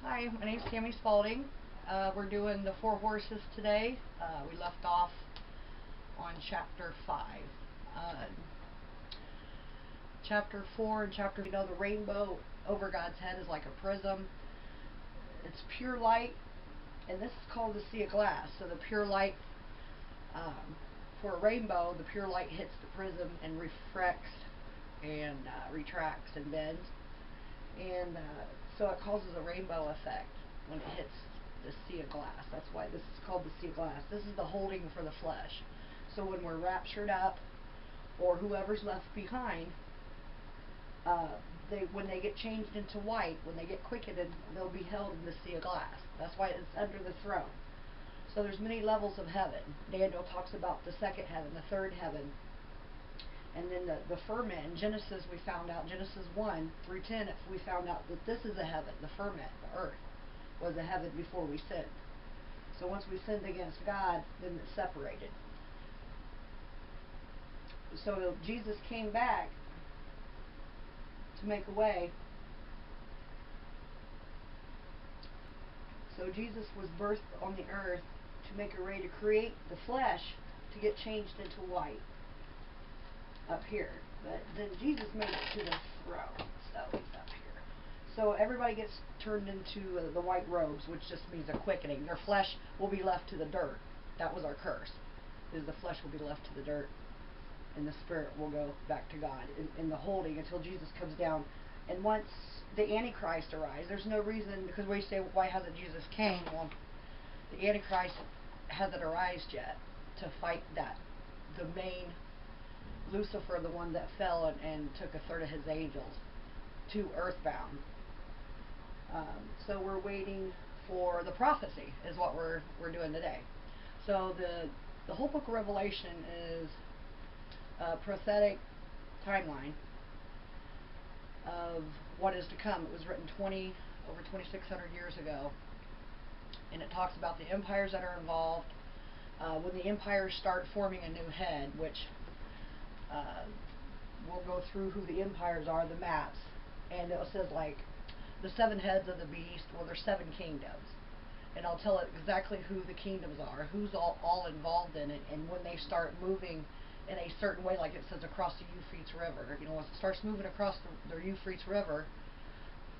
Hi, my name's Tammy Spalding. We're doing the Four Horses today. We left off on chapter 5. Uh, chapter 4 and chapter, the rainbow over God's head is like a prism. It's pure light, and this is called the sea of glass. So the pure light, for a rainbow, the pure light hits the prism and refracts and retracts and bends. And so it causes a rainbow effect when it hits the sea of glass. That's why this is called the sea of glass. This is the holding for the flesh. So when we're raptured up, or whoever's left behind, when they get changed into white, when they get quickened, they'll be held in the sea of glass. That's why it's under the throne. So there's many levels of heaven. Daniel talks about the second heaven, the third heaven, and then the firmament. In Genesis, we found out, Genesis 1 through 10, we found out that this is a heaven. The firmament, the earth, was a heaven before we sinned. So once we sinned against God, then it's separated. So Jesus came back to make a way. So Jesus was birthed on the earth to make a way to create the flesh to get changed into white up here. But then Jesus made it to the throne, so he's up here. So everybody gets turned into the white robes, which just means a quickening. Their flesh will be left to the dirt. That was our curse, is the flesh will be left to the dirt, and the spirit will go back to God in the holding until Jesus comes down. And once the Antichrist arrives, there's no reason, because we say, why hasn't Jesus came? Well, the Antichrist hasn't arisen yet to fight the main Lucifer, the one that fell and took a third of his angels to earthbound. So we're waiting for the prophecy, is what we're doing today. So the whole book of Revelation is a prophetic timeline of what is to come. It was written over 2,600 years ago, and it talks about the empires that are involved. When the empires start forming a new head, which we'll go through who the empires are, the maps, and it says like the 7 heads of the beast. Well, there's 7 kingdoms, and I'll tell it exactly who the kingdoms are, who's all involved in it, and when they start moving in a certain way, like it says across the Euphrates River. When it starts moving across the Euphrates River,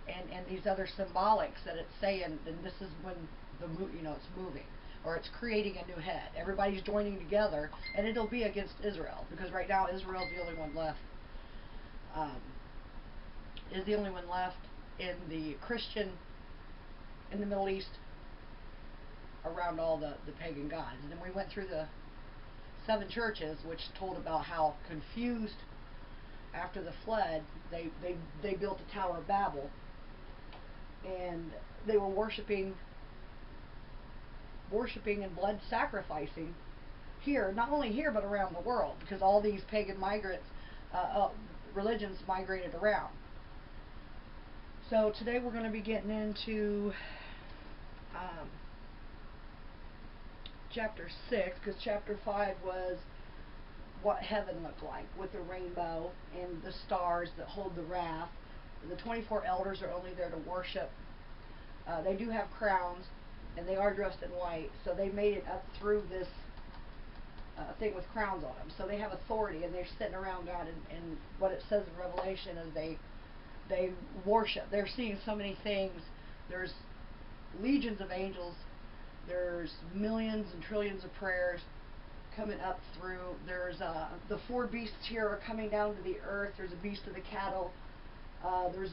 and these other symbolics that it's saying, then this is when it's moving, or it's creating a new head. Everybody's joining together, and it'll be against Israel, because right now Israel's the only one left. Is the only one left in the Christian, in the Middle East, around all the pagan gods. And then we went through the 7 churches, which told about how confused after the flood they built the Tower of Babel, and they were worshiping and blood sacrificing here, not only here but around the world, because all these pagan religions migrated around. So today we're going to be getting into chapter 6, because chapter 5 was what heaven looked like, with the rainbow and the stars that hold the wrath. The 24 elders are only there to worship. They do have crowns, and they are dressed in white, so they made it up through this thing with crowns on them. So they have authority, and they're sitting around God, and what it says in Revelation is they worship. They're seeing so many things. There's legions of angels. There's millions and trillions of prayers coming up through. There's the 4 beasts here are coming down to the earth. There's a beast of the cattle. There's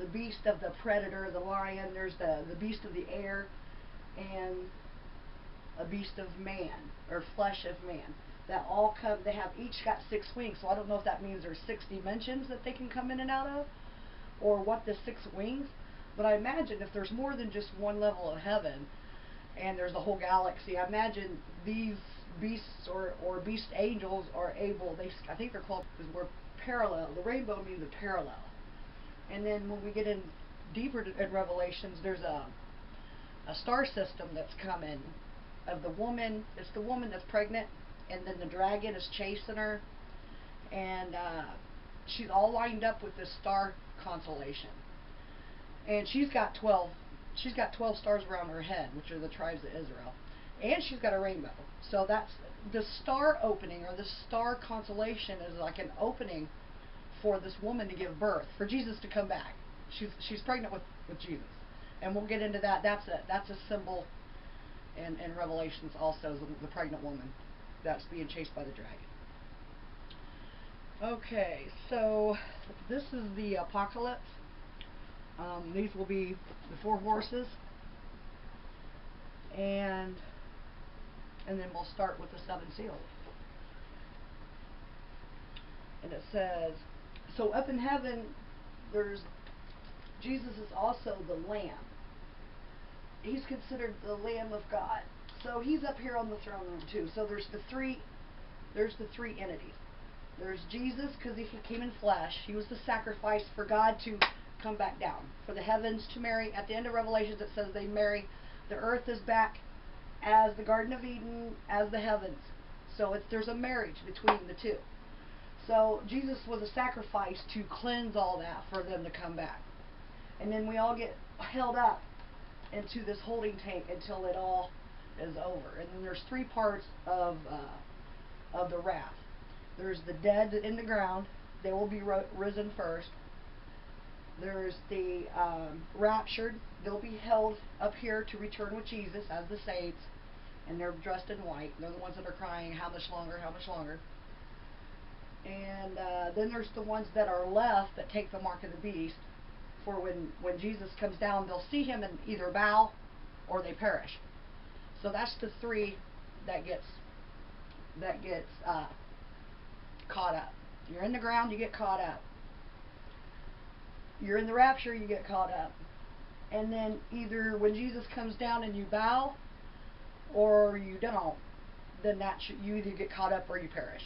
the beast of the predator, the lion. There's the beast of the air, and a beast of man, or flesh of man. That all come. They have each got 6 wings. So I don't know if that means there's 6 dimensions that they can come in and out of, or what the 6 wings. But I imagine if there's more than just one level of heaven, and there's the whole galaxy, I imagine these beasts or beast angels are able, I think they're called, because we're parallel. The rainbow means a parallel. And then when we get in deeper in Revelations, there's a star system that's coming of the woman. It's the woman that's pregnant, and then the dragon is chasing her, and she's all lined up with this star constellation. And she's got 12 she's got 12 stars around her head, which are the tribes of Israel. And she's got a rainbow. So that's the star opening, or the star constellation is like an opening for this woman to give birth, for Jesus to come back. She's pregnant with Jesus. And we'll get into that. That's a symbol in Revelations also, the pregnant woman that's being chased by the dragon. Okay, so this is the apocalypse. These will be the 4 horses, and then we'll start with the 7 seals. And it says, so up in heaven, Jesus is also the Lamb. He's considered the Lamb of God. So he's up here on the throne room too. So there's the three entities. There's Jesus, because he came in flesh. He was the sacrifice for God to come back down, for the heavens to marry. At the end of Revelations, it says they marry. The earth is back as the Garden of Eden, as the heavens. So there's a marriage between the two. So Jesus was a sacrifice to cleanse all that for them to come back. And then we all get held up into this holding tank until it all is over. And then there's 3 parts of the wrath. There's the dead in the ground. They will be risen first. There's the raptured. They'll be held up here to return with Jesus as the saints. And they're dressed in white. They're the ones that are crying, how much longer, how much longer. And then there's the ones that are left that take the mark of the beast. For when Jesus comes down, they'll see him and either bow or they perish. So that's the 3 that gets caught up. You're in the ground, you get caught up. You're in the rapture, you get caught up. And then either when Jesus comes down and you bow, or you don't, then you either get caught up or you perish.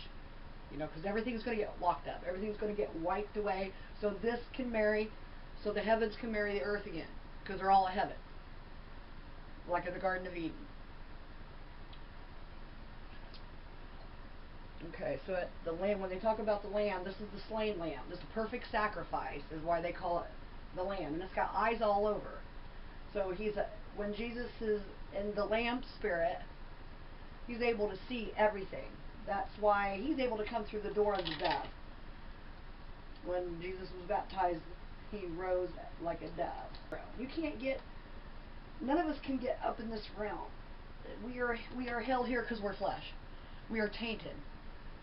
You know, because everything's going to get locked up. Everything's going to get wiped away. So this can marry, so the heavens can marry the earth again, because they're all a heaven, like in the Garden of Eden. Okay, so the lamb, when they talk about the lamb, this is the slain lamb. This is the perfect sacrifice, is why they call it the lamb. And it's got eyes all over. So when Jesus is in the lamb spirit, he's able to see everything. That's why he's able to come through the door of the dove. When Jesus was baptized, he rose like a dove. You can't get, none of us can get up in this realm. We are held here because we're flesh. We are tainted.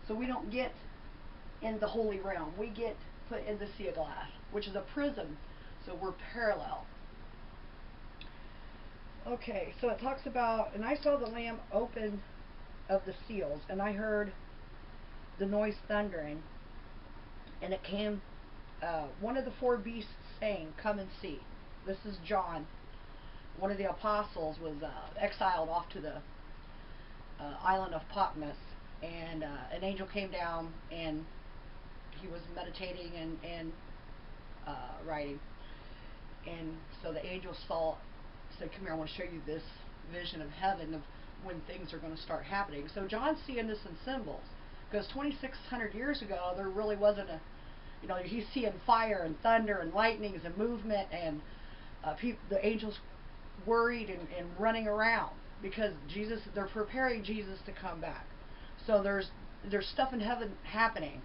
So we don't get in the holy realm. We get put in the sea of glass, which is a prison. So we're parallel. Okay, so it talks about, and I saw the Lamb open of the seals, and I heard the noise thundering, and it came, one of the 4 beasts saying, come and see. This is John. One of the apostles was exiled off to the island of Patmos, and an angel came down, and he was meditating and writing. And so the angel said, come here, I want to show you this vision of heaven, of when things are going to start happening. So John's seeing this in symbols, because 2,600 years ago, there really wasn't he's seeing fire and thunder and lightnings and movement, and the angels worried and running around, because they're preparing Jesus to come back. So there's stuff in heaven happening,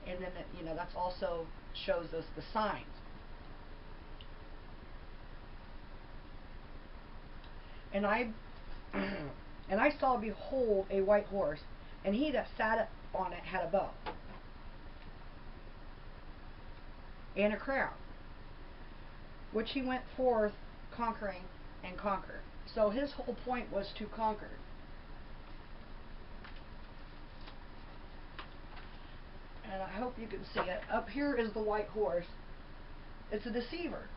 and then that's also shows us the signs. And I saw, behold, a white horse, and he that sat on it had a bow and a crown, which he went forth conquering and conquered. So his whole point was to conquer. And I hope you can see it. Up here is the white horse. It's a deceiver.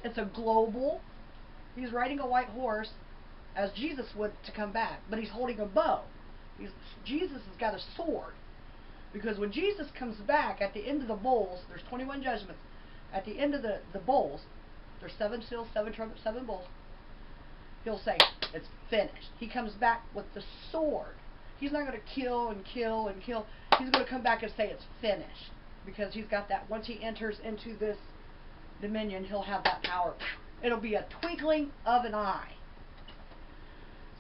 It's a global. He's riding a white horse as Jesus would to come back, but he's holding a bow. Jesus has got a sword, because when Jesus comes back at the end of the bowls, there's 21 judgments. At the end of the bowls, there's 7 seals, 7 trumpets, 7 bowls. He'll say, it's finished. He comes back with the sword. He's not going to kill and kill and kill. He's going to come back and say it's finished, because he's got that. Once he enters into this dominion, he'll have that power. It'll be a twinkling of an eye.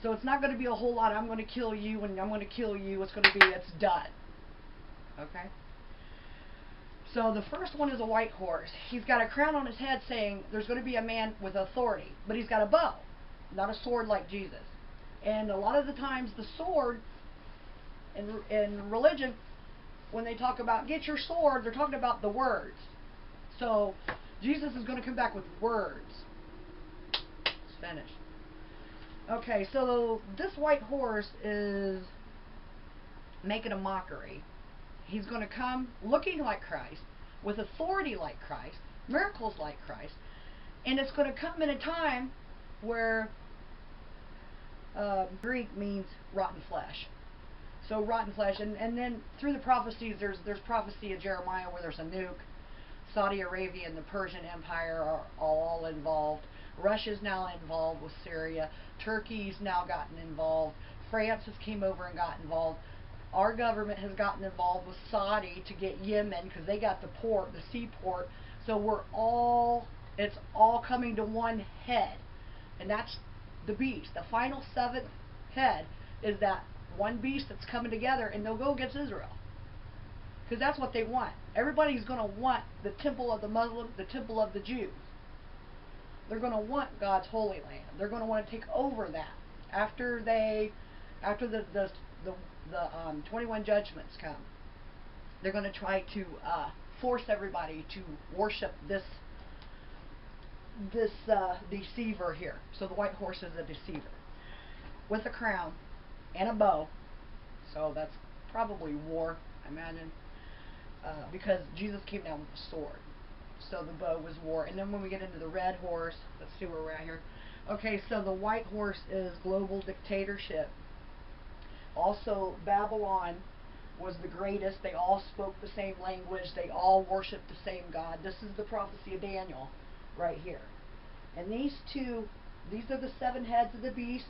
So it's not going to be a whole lot, I'm going to kill you and I'm going to kill you. It's going to be, it's done. Okay? So the first one is a white horse. He's got a crown on his head saying there's going to be a man with authority. But he's got a bow, not a sword like Jesus. And a lot of the times the sword in religion, when they talk about get your sword, they're talking about the words. So Jesus is going to come back with words. It's finished. Okay, so this white horse is making a mockery. He's going to come looking like Christ, with authority like Christ, miracles like Christ, and it's going to come in a time where Greek means rotten flesh. So rotten flesh, and then through the prophecies, there's prophecy of Jeremiah where there's a nuke. Saudi Arabia and the Persian Empire are all involved. Russia's now involved with Syria. Turkey's now gotten involved. France has came over and got involved. Our government has gotten involved with Saudi to get Yemen because they got the port, the seaport. So it's all coming to one head. And that's the beast. The final seventh head is that one beast that's coming together, and they'll go against Israel. Because that's what they want. Everybody's going to want the temple of the Muslims, the temple of the Jews. They're going to want God's Holy Land. They're going to want to take over that. After the 21 judgments come, they're going to try to force everybody to worship this deceiver here. So the white horse is a deceiver with a crown and a bow. So that's probably war, I imagine, because Jesus came down with a sword. So the bow was war. And then when we get into the red horse, let's see where we're at here. Okay, so the white horse is global dictatorship. Also, Babylon was the greatest. They all spoke the same language. They all worshiped the same God. This is the prophecy of Daniel right here. And these are the seven heads of the beast,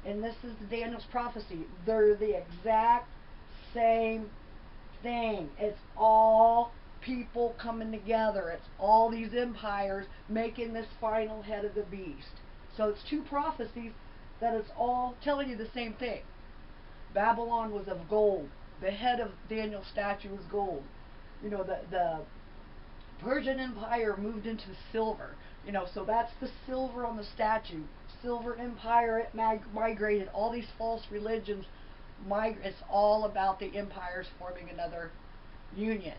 and this is the Daniel's prophecy. They're the exact same thing. It's all people coming together. It's all these empires making this final head of the beast. So it's two prophecies that it's all telling you the same thing. Babylon was of gold. The head of Daniel's statue was gold. You know, the Persian Empire moved into silver. You know, so that's the silver on the statue. Silver Empire, it migrated. All these false religions, it's all about the empires forming another union.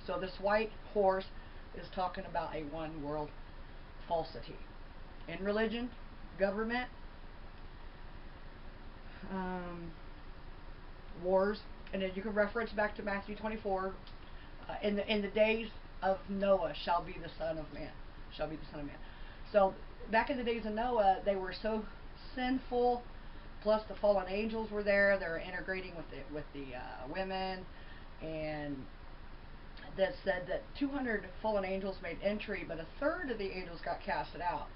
So this white horse is talking about a one world falsity. In religion, government, wars, and then you can reference back to Matthew 24. In the days of Noah shall be the Son of Man. Shall be the Son of Man. So back in the days of Noah, they were so sinful. Plus the fallen angels were there. They were integrating with the women, and that said that 200 fallen angels made entry, but a third of the angels got casted out.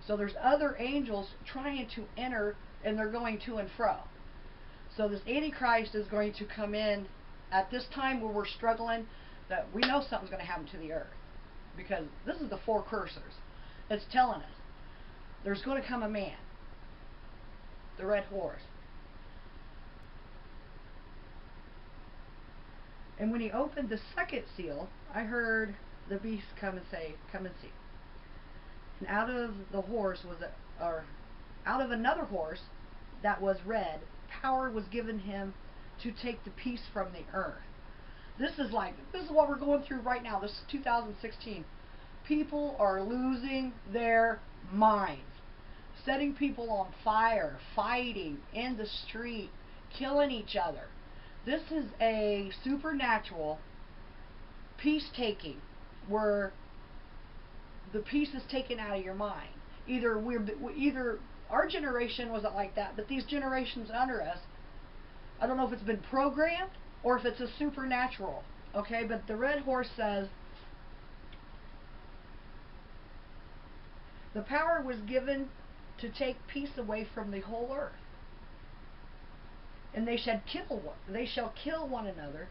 So there's other angels trying to enter, and they're going to and fro. So this Antichrist is going to come in at this time where we're struggling, that we know something's going to happen to the earth. Because this is the four cursors. It's telling us there's going to come a man, the red horse. And when he opened the second seal, I heard the beast come and say, "Come and see." And out of the horse out of another horse that was red, power was given him to take the peace from the earth. This is what we're going through right now. This is 2016. People are losing their minds, setting people on fire, fighting in the street, killing each other. This is a supernatural peace-taking where the peace is taken out of your mind. Either our generation wasn't like that, but these generations under us, I don't know if it's been programmed or if it's a supernatural. Okay, but the red horse says, the power was given to take peace away from the whole earth. And they shall kill one another,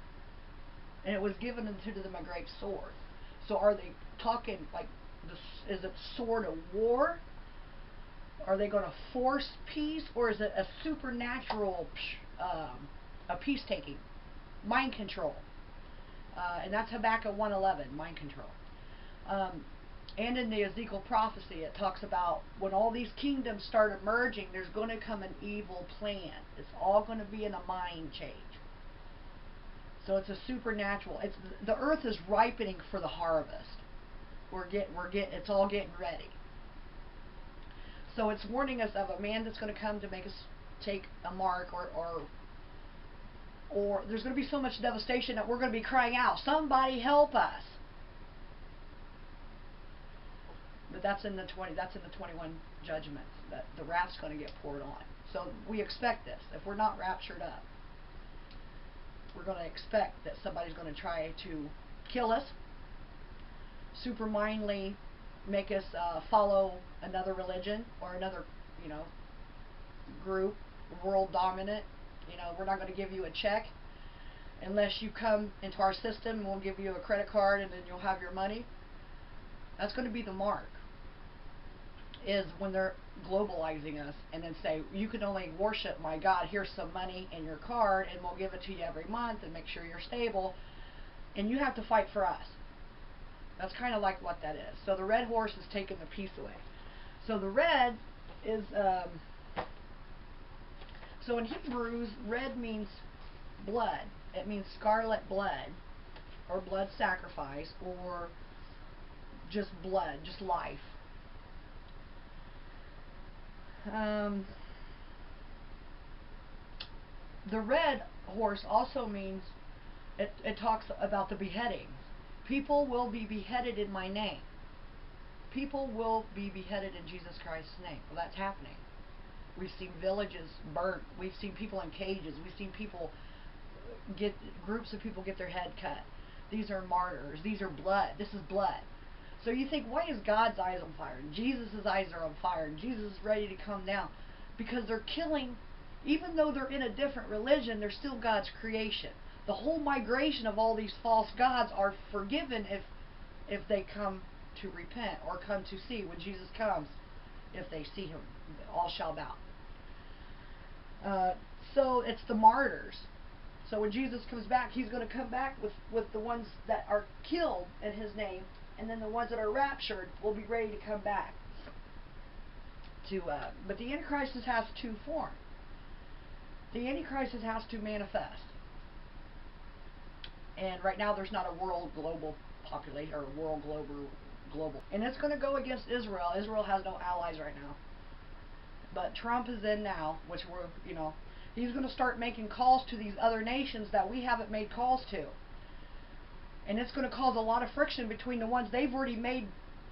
and it was given unto them a great sword. So are they talking like Is it sword of war? Are they going to force peace, or is it a supernatural, a peace-taking, mind control? And that's Habakkuk 1:11, mind control. And in the Ezekiel prophecy, it talks about when all these kingdoms start emerging, there's going to come an evil plan. It's all going to be in a mind change. So it's a supernatural. The earth is ripening for the harvest. It's all getting ready. So it's warning us of a man that's going to come to make us take a mark, or there's going to be so much devastation that we're going to be crying out, somebody help us. But that's in the 21 judgments that the wrath's going to get poured on. So we expect this. If we're not raptured up, we're going to expect that somebody's going to try to kill us, supermindly make us follow another religion or another, group, world dominant. We're not going to give you a check unless you come into our system, and we'll give you a credit card, and then you'll have your money. That's going to be the mark, is when they're globalizing us and then say, you can only worship my God, here's some money in your card, and we'll give it to you every month and make sure you're stable, and you have to fight for us. That's kind of like what that is. So the red horse is taking the peace away. So the red is, so in Hebrews, red means blood. It means scarlet blood, or blood sacrifice, or just blood, just life. The red horse also means, it talks about the beheadings. People will be beheaded in my name. People will be beheaded in Jesus Christ's name. Well, that's happening. We've seen villages burnt. We've seen people in cages. We've seen groups of people get their head cut. These are martyrs. These are blood. This is blood. So you think, why is God's eyes on fire? And Jesus' eyes are on fire. And Jesus is ready to come down. Because they're killing, even though they're in a different religion, they're still God's creation. The whole migration of all these false gods are forgiven if they come to repent or come to see when Jesus comes. If they see him, all shall bow. So it's the martyrs. So when Jesus comes back, he's going to come back with the ones that are killed in his name, and then the ones that are raptured will be ready to come back. But the Antichrist has to form. The Antichrist has to manifest. And right now there's not a world global population, or a world global. And it's going to go against Israel. Israel has no allies right now. But Trump is in now, which he's going to start making calls to these other nations that we haven't made calls to. And it's going to cause a lot of friction between the ones they've already made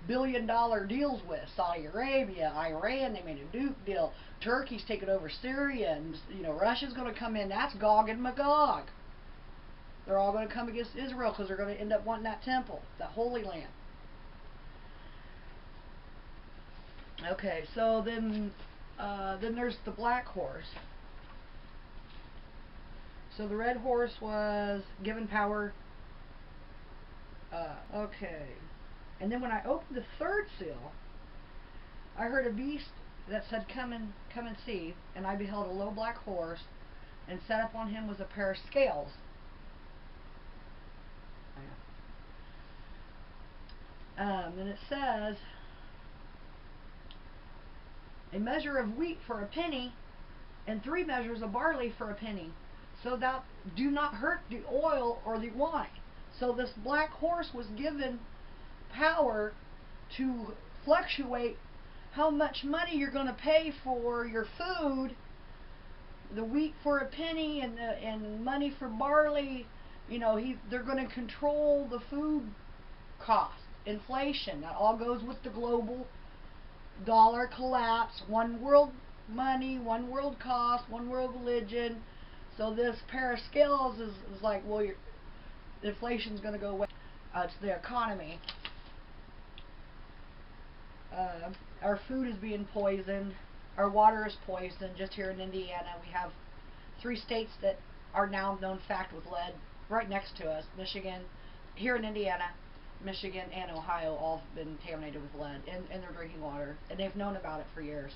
billion-dollar deals with. Saudi Arabia, Iran, they made a nuke deal. Turkey's taken over Syria, and Russia's going to come in. That's Gog and Magog. They're all going to come against Israel because they're going to end up wanting that temple, that Holy Land. Okay, so then there's the black horse. So the red horse was given power. Okay. And then when I opened the third seal, I heard a beast that said, come and see. And I beheld a low black horse, and set upon him was a pair of scales. And it says, a measure of wheat for a penny, and 3 measures of barley for a penny, so thou do not hurt the oil or the wine. So this black horse was given power to fluctuate how much money you're going to pay for your food, the wheat for a penny and money for barley. They're going to control the food cost, inflation. That all goes with the global dollar collapse. One world money, one world cost, one world religion. So this pair of scales is like, well, inflation's going to go away. It's the economy. Our food is being poisoned. Our water is poisoned. Just here in Indiana, we have 3 states that are now known fact with lead right next to us. Michigan, here in Indiana, Michigan and Ohio all have been contaminated with lead in their drinking water, and they've known about it for years.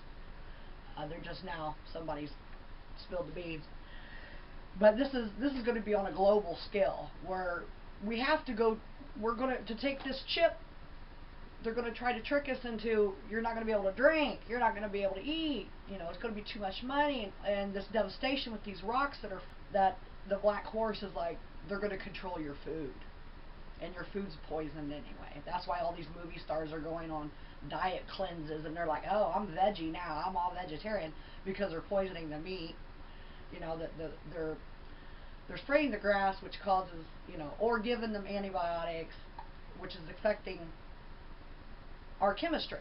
They're just now somebody's spilled the beans. But this is going to be on a global scale where we have to go. We're going to take this chip. They're going to try to trick us into, you're not going to be able to drink, you're not going to be able to eat. You know, it's going to be too much money, and this devastation with these rocks that the black horse is like, they're going to control your food, and your food's poisoned anyway. That's why all these movie stars are going on diet cleanses, and they're like, oh, I'm veggie now, I'm all vegetarian, because they're poisoning the meat. You know, they're spraying the grass, which causes, you know, or giving them antibiotics, which is affecting our chemistry.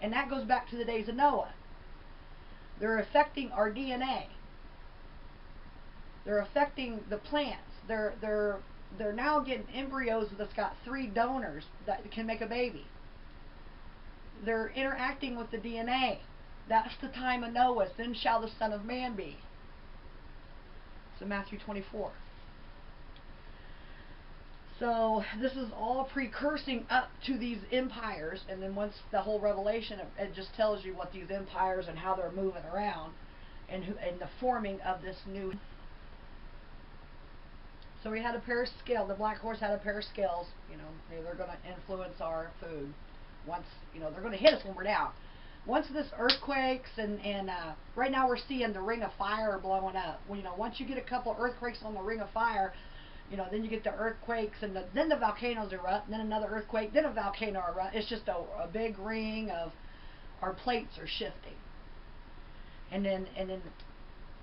And that goes back to the days of Noah. They're affecting our DNA. They're affecting the plants. They're now getting embryos that's got 3 donors that can make a baby. They're interacting with the DNA. That's the time of Noah. Then shall the Son of Man be. So Matthew 24. So this is all precursing up to these empires, and then once the whole Revelation, it just tells you what these empires and how they're moving around, and the forming of this new. So we had a pair of scales. The black horse had a pair of scales. You know, they're going to influence our food. Once, you know, they're going to hit us when we're down. Once this earthquakes and right now we're seeing the ring of fire blowing up. Well, you know, once you get a couple of earthquakes on the ring of fire, you know, then you get the earthquakes, and then the volcanoes erupt, and then another earthquake, then a volcano erupt. It's just a big ring of our plates are shifting. And then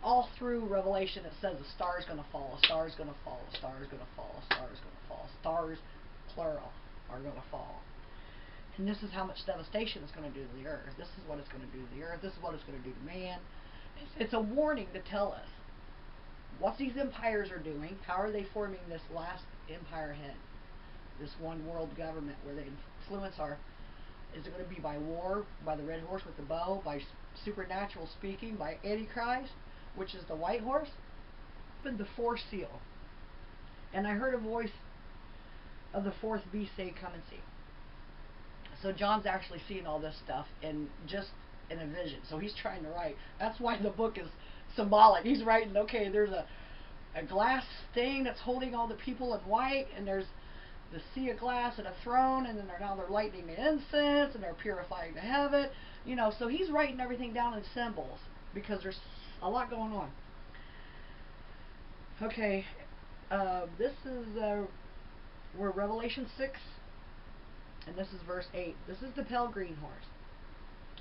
all through Revelation it says a star is going to fall, a star is going to fall, a star is going to fall, a star is going to fall. Stars, plural, are going to fall. And this is how much devastation it's going to do to the earth. This is what it's going to do to the earth. This is what it's going to do to man. It's a warning to tell us what these empires are doing. How are they forming this last empire head? This one world government where they influence our... Is it going to be by war, by the red horse with the bow, by supernatural speaking, by Antichrist, which is the white horse? But the 4th seal. And I heard a voice of the 4th beast say, come and see. So John's actually seeing all this stuff in a vision. So he's trying to write. That's why the book is symbolic. He's writing, okay, there's a glass thing that's holding all the people in white, and there's the sea of glass and a throne, and then they're lighting the incense, and they're purifying the heaven. You know, so he's writing everything down in symbols because there's a lot going on. Okay, this is we're Revelation 6, and this is verse 8. This is the pale green horse.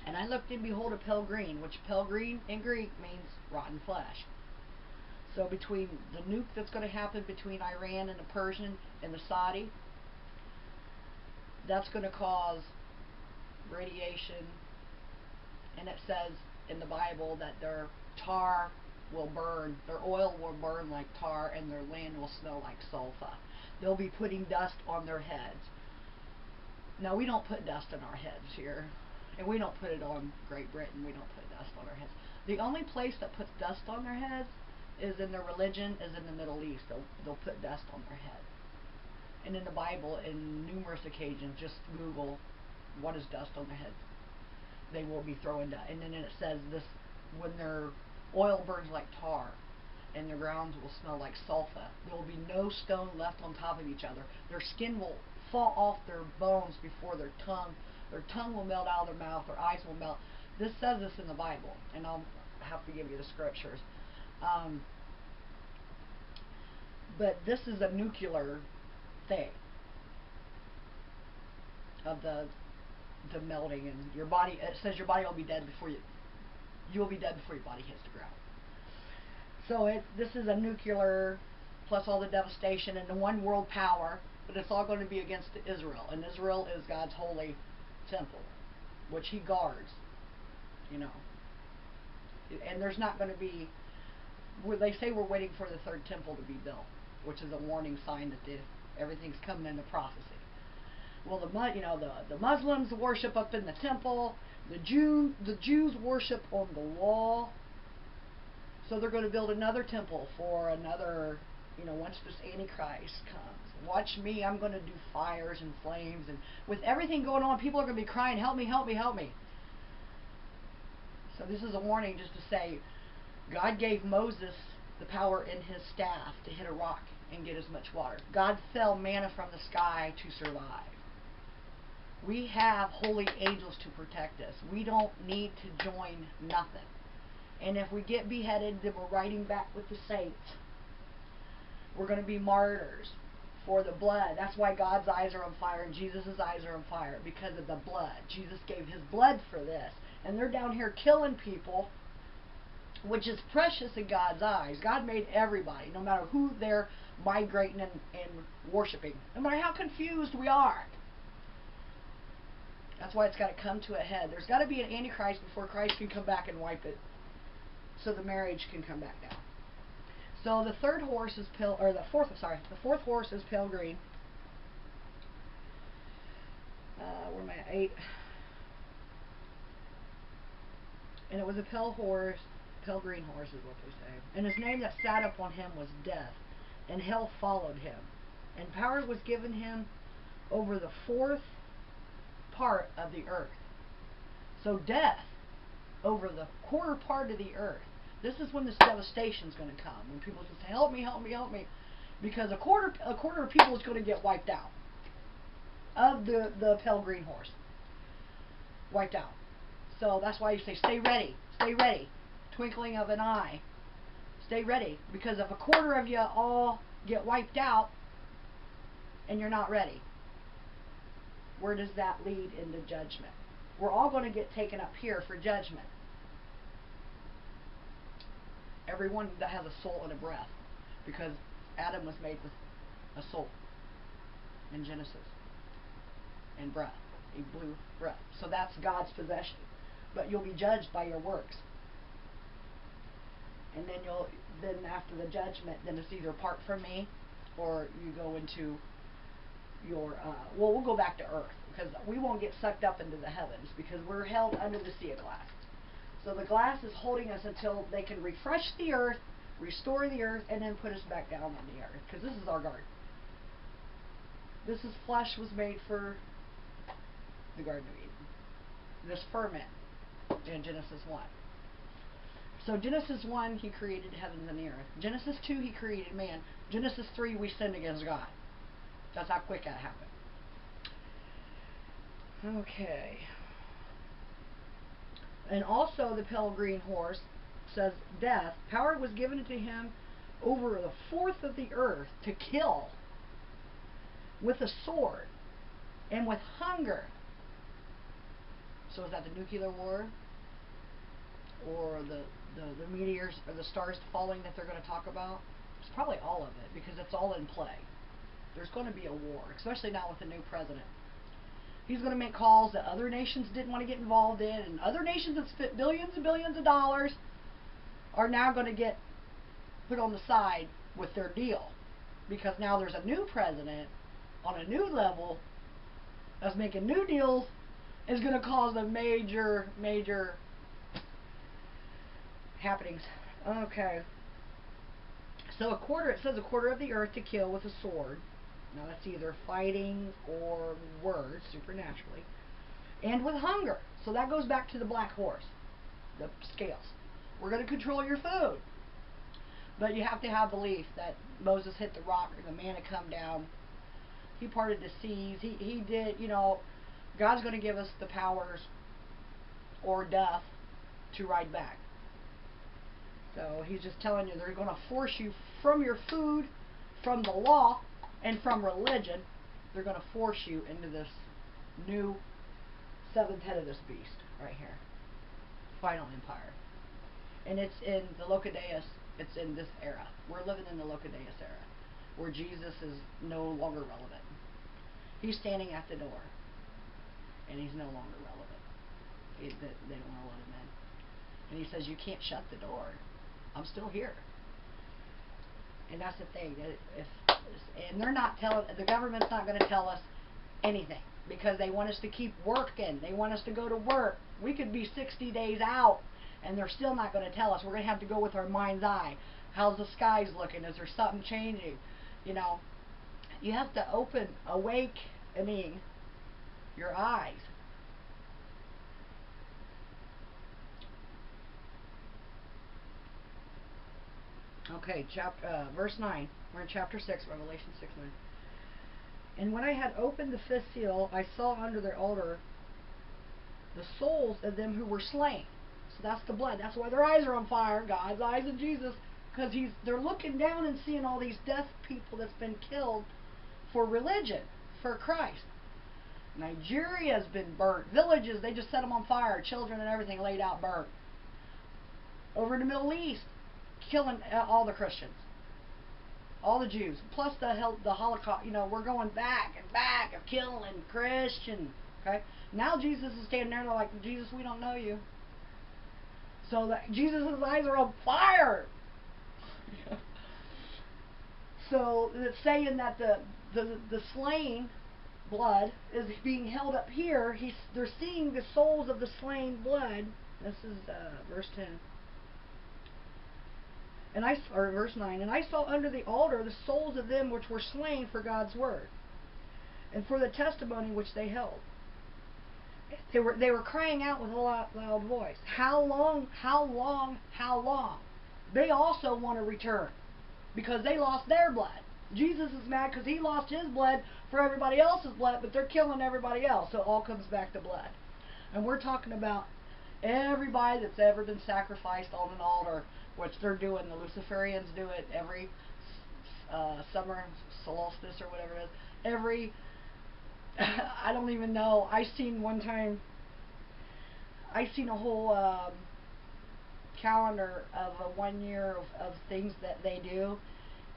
And I looked and behold a pale green, which pale green in Greek means rotten flesh. So between the nuke that's going to happen between Iran and the Persian and the Saudi, that's going to cause radiation. And it says in the Bible that their tar will burn, their oil will burn like tar, and their land will smell like sulfur. They'll be putting dust on their heads. Now, we don't put dust on our heads here. And we don't put it on Great Britain. We don't put dust on our heads. The only place that puts dust on their heads is in their religion, is in the Middle East. They'll put dust on their head. And in the Bible, in numerous occasions, just Google, what is dust on their head? They will be throwing dust. And then it says this, when their oil burns like tar, and their grounds will smell like sulfur, there will be no stone left on top of each other. Their skin will fall off their bones before their tongue will melt out of their mouth, their eyes will melt. This says this in the Bible, and I'll have to give you the scriptures. But this is a nuclear thing of the melting, and your body, it says your body will be dead before you will be dead before your body hits the ground. So this is a nuclear, plus all the devastation and the one world power, but it's all going to be against Israel, and Israel is God's holy temple, which he guards, you know. And there's not going to be, they say we're waiting for the 3rd temple to be built, which is a warning sign that everything's coming into prophecy. Well, the Muslims worship up in the temple. The Jews worship on the wall. So they're going to build another temple for another, you know, once this Antichrist comes. Watch me. I'm going to do fires and flames. And with everything going on, people are going to be crying, help me, help me, help me. So this is a warning just to say, God gave Moses the power in his staff to hit a rock and get as much water. God fell manna from the sky to survive. We have holy angels to protect us. We don't need to join nothing. And if we get beheaded, then we're riding back with the saints. We're going to be martyrs for the blood. That's why God's eyes are on fire and Jesus' eyes are on fire, because of the blood. Jesus gave his blood for this. And they're down here killing people, which is precious in God's eyes. God made everybody, no matter who they're migrating and worshiping, no matter how confused we are. That's why it's got to come to a head. There's got to be an Antichrist before Christ can come back and wipe it, so the marriage can come back down. So the fourth horse is pale green. Where am I at? 8. And it was a pale green horse is what they say. And his name that sat upon him was Death, and hell followed him. And power was given him over the fourth part of the earth. So death over the quarter part of the earth. This is when this devastation is going to come. When people say, help me, help me, help me. Because a quarter of people is going to get wiped out. Of the pale green horse. Wiped out. So that's why you say, stay ready. Stay ready. Twinkling of an eye. Stay ready. Because if a quarter of you all get wiped out and you're not ready, where does that lead into judgment? We're all going to get taken up here for judgment. Everyone that has a soul and a breath. Because Adam was made with a soul in Genesis. And breath. He blew breath. So that's God's possession. But you'll be judged by your works. And then after the judgment, then it's either part from me, or you go into your, we'll go back to earth, because we won't get sucked up into the heavens, because we're held under the sea of glass. So the glass is holding us until they can refresh the earth, restore the earth, and then put us back down on the earth, because this is our garden. This flesh was made for the Garden of Eden. This ferment in Genesis 1. So Genesis 1, he created the heavens and the earth. Genesis 2, he created man. Genesis 3, we sinned against God. That's how quick that happened. Okay. And also the pale green horse says, Death, power was given to him over the fourth of the earth to kill with a sword and with hunger. So is that the nuclear war? Or the meteors or the stars falling that they're going to talk about? It's probably all of it, because it's all in play. There's going to be a war, especially now with the new president. He's going to make calls that other nations didn't want to get involved in, and other nations that spent billions and billions of dollars are now going to get put on the side with their deal, because now there's a new president on a new level that's making new deals, is going to cause a major happenings. Okay. So it says a quarter of the earth to kill with a sword. Now that's either fighting or words, supernaturally. And with hunger. So that goes back to the black horse. The scales. We're going to control your food. But you have to have belief that Moses hit the rock and the manna come down. He parted the seas. He did, God's going to give us the powers or death to ride back. So he's just telling you they're going to force you from your food, from the law, and from religion. They're going to force you into this new seventh head of this beast right here. Final empire. And it's in the Locadeus. It's in this era. We're living in the Locadeus era, where Jesus is no longer relevant. He's standing at the door, and he's no longer relevant. They don't want to let him in. And he says, you can't shut the door. I'm still here. And that's the thing. And they're not telling, the government's not going to tell us anything, because they want us to keep working. They want us to go to work. We could be 60 days out, and they're still not going to tell us. We're going to have to go with our mind's eye. How's the skies looking? Is there something changing? You have to awakening your eyes. Okay, verse 9. We're in chapter 6, Revelation 6, 9. And when I had opened the fifth seal, I saw under their altar the souls of them who were slain. So that's the blood. That's why their eyes are on fire. God's eyes in Jesus. Because they're looking down and seeing all these deaf people that's been killed for religion, for Christ. Nigeria's been burnt. Villages, they just set them on fire. Children and everything laid out burnt. Over in the Middle East, killing all the Christians. All the Jews. Plus the Holocaust. You know, we're going back and back of killing Christians. Okay? Now Jesus is standing there and they're like, Jesus, we don't know you. So Jesus' eyes are on fire. So it's saying that the slain blood is being held up here. They're seeing the souls of the slain blood. This is verse 10. Or verse 9. And I saw under the altar the souls of them which were slain for God's word, and for the testimony which they held. They were crying out with a loud voice. How long? How long? How long? They also want to return because they lost their blood. Jesus is mad because he lost his blood for everybody else's blood, but they're killing everybody else. So it all comes back to blood. And we're talking about everybody that's ever been sacrificed on an altar, which they're doing. The Luciferians do it every summer solstice or whatever it is. Every I don't even know. I seen one time. I seen a whole calendar of 1 year of things that they do,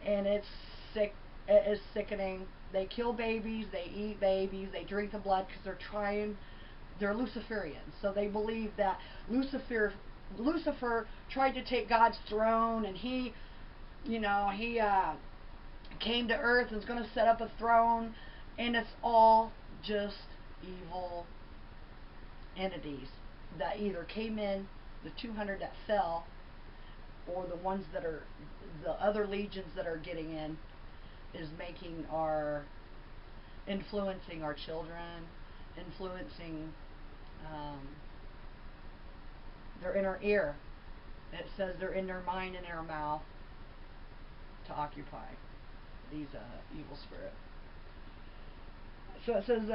and it's sick. It is sickening. They kill babies. They eat babies. They drink the blood because they're trying. They're Luciferians, so they believe that Lucifer tried to take God's throne, and he came to earth and was going to set up a throne. And it's all just evil entities that either came in, the 200 that fell, or the ones that are, the other legions that are getting in, is influencing our children, influencing, they're in our ear. It says they're in their mind and their mouth to occupy these evil spirits. So it says,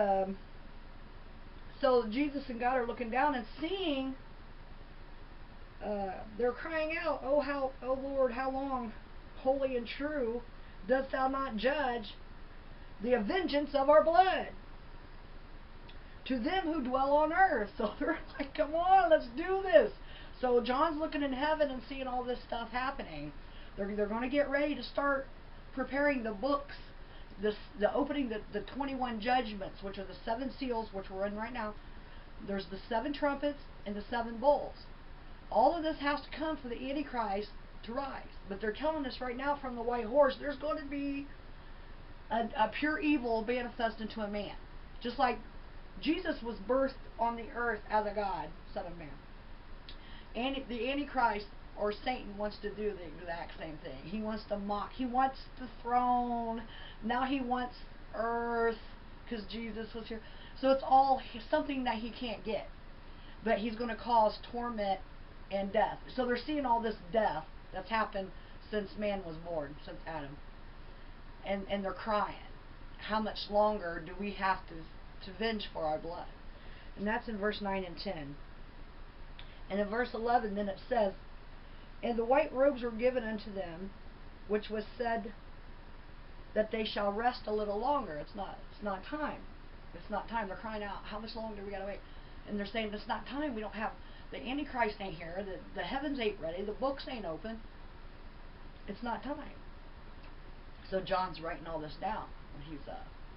so Jesus and God are looking down and seeing, they're crying out, oh Lord, how long, holy and true, dost thou not judge the vengeance of our blood to them who dwell on earth? So they're like, come on, let's do this. So John's looking in heaven and seeing all this stuff happening. They're going to get ready to start preparing the books. The opening the 21 judgments, which are the 7 seals, which we're in right now. There's the 7 trumpets and the 7 bowls. All of this has to come for the Antichrist to rise. But they're telling us right now from the white horse, there's going to be a pure evil manifest into a man. Just like Jesus was birthed on the earth as a God, Son of Man. And the Antichrist, or Satan, wants to do the exact same thing. He wants to mock. He wants the throne. Now he wants earth because Jesus was here. So it's all something that he can't get. But he's going to cause torment and death. So they're seeing all this death that's happened since man was born, since Adam. And they're crying. How much longer do we have to venge for our blood? And that's in verse 9 and 10. And in verse 11 then it says, and the white robes were given unto them, which was said that they shall rest a little longer. It's not time. It's not time. They're crying out, how much longer do we got to wait? And they're saying, it's not time. We don't have, the Antichrist ain't here. The heavens ain't ready. The books ain't open. It's not time. So John's writing all this down when he's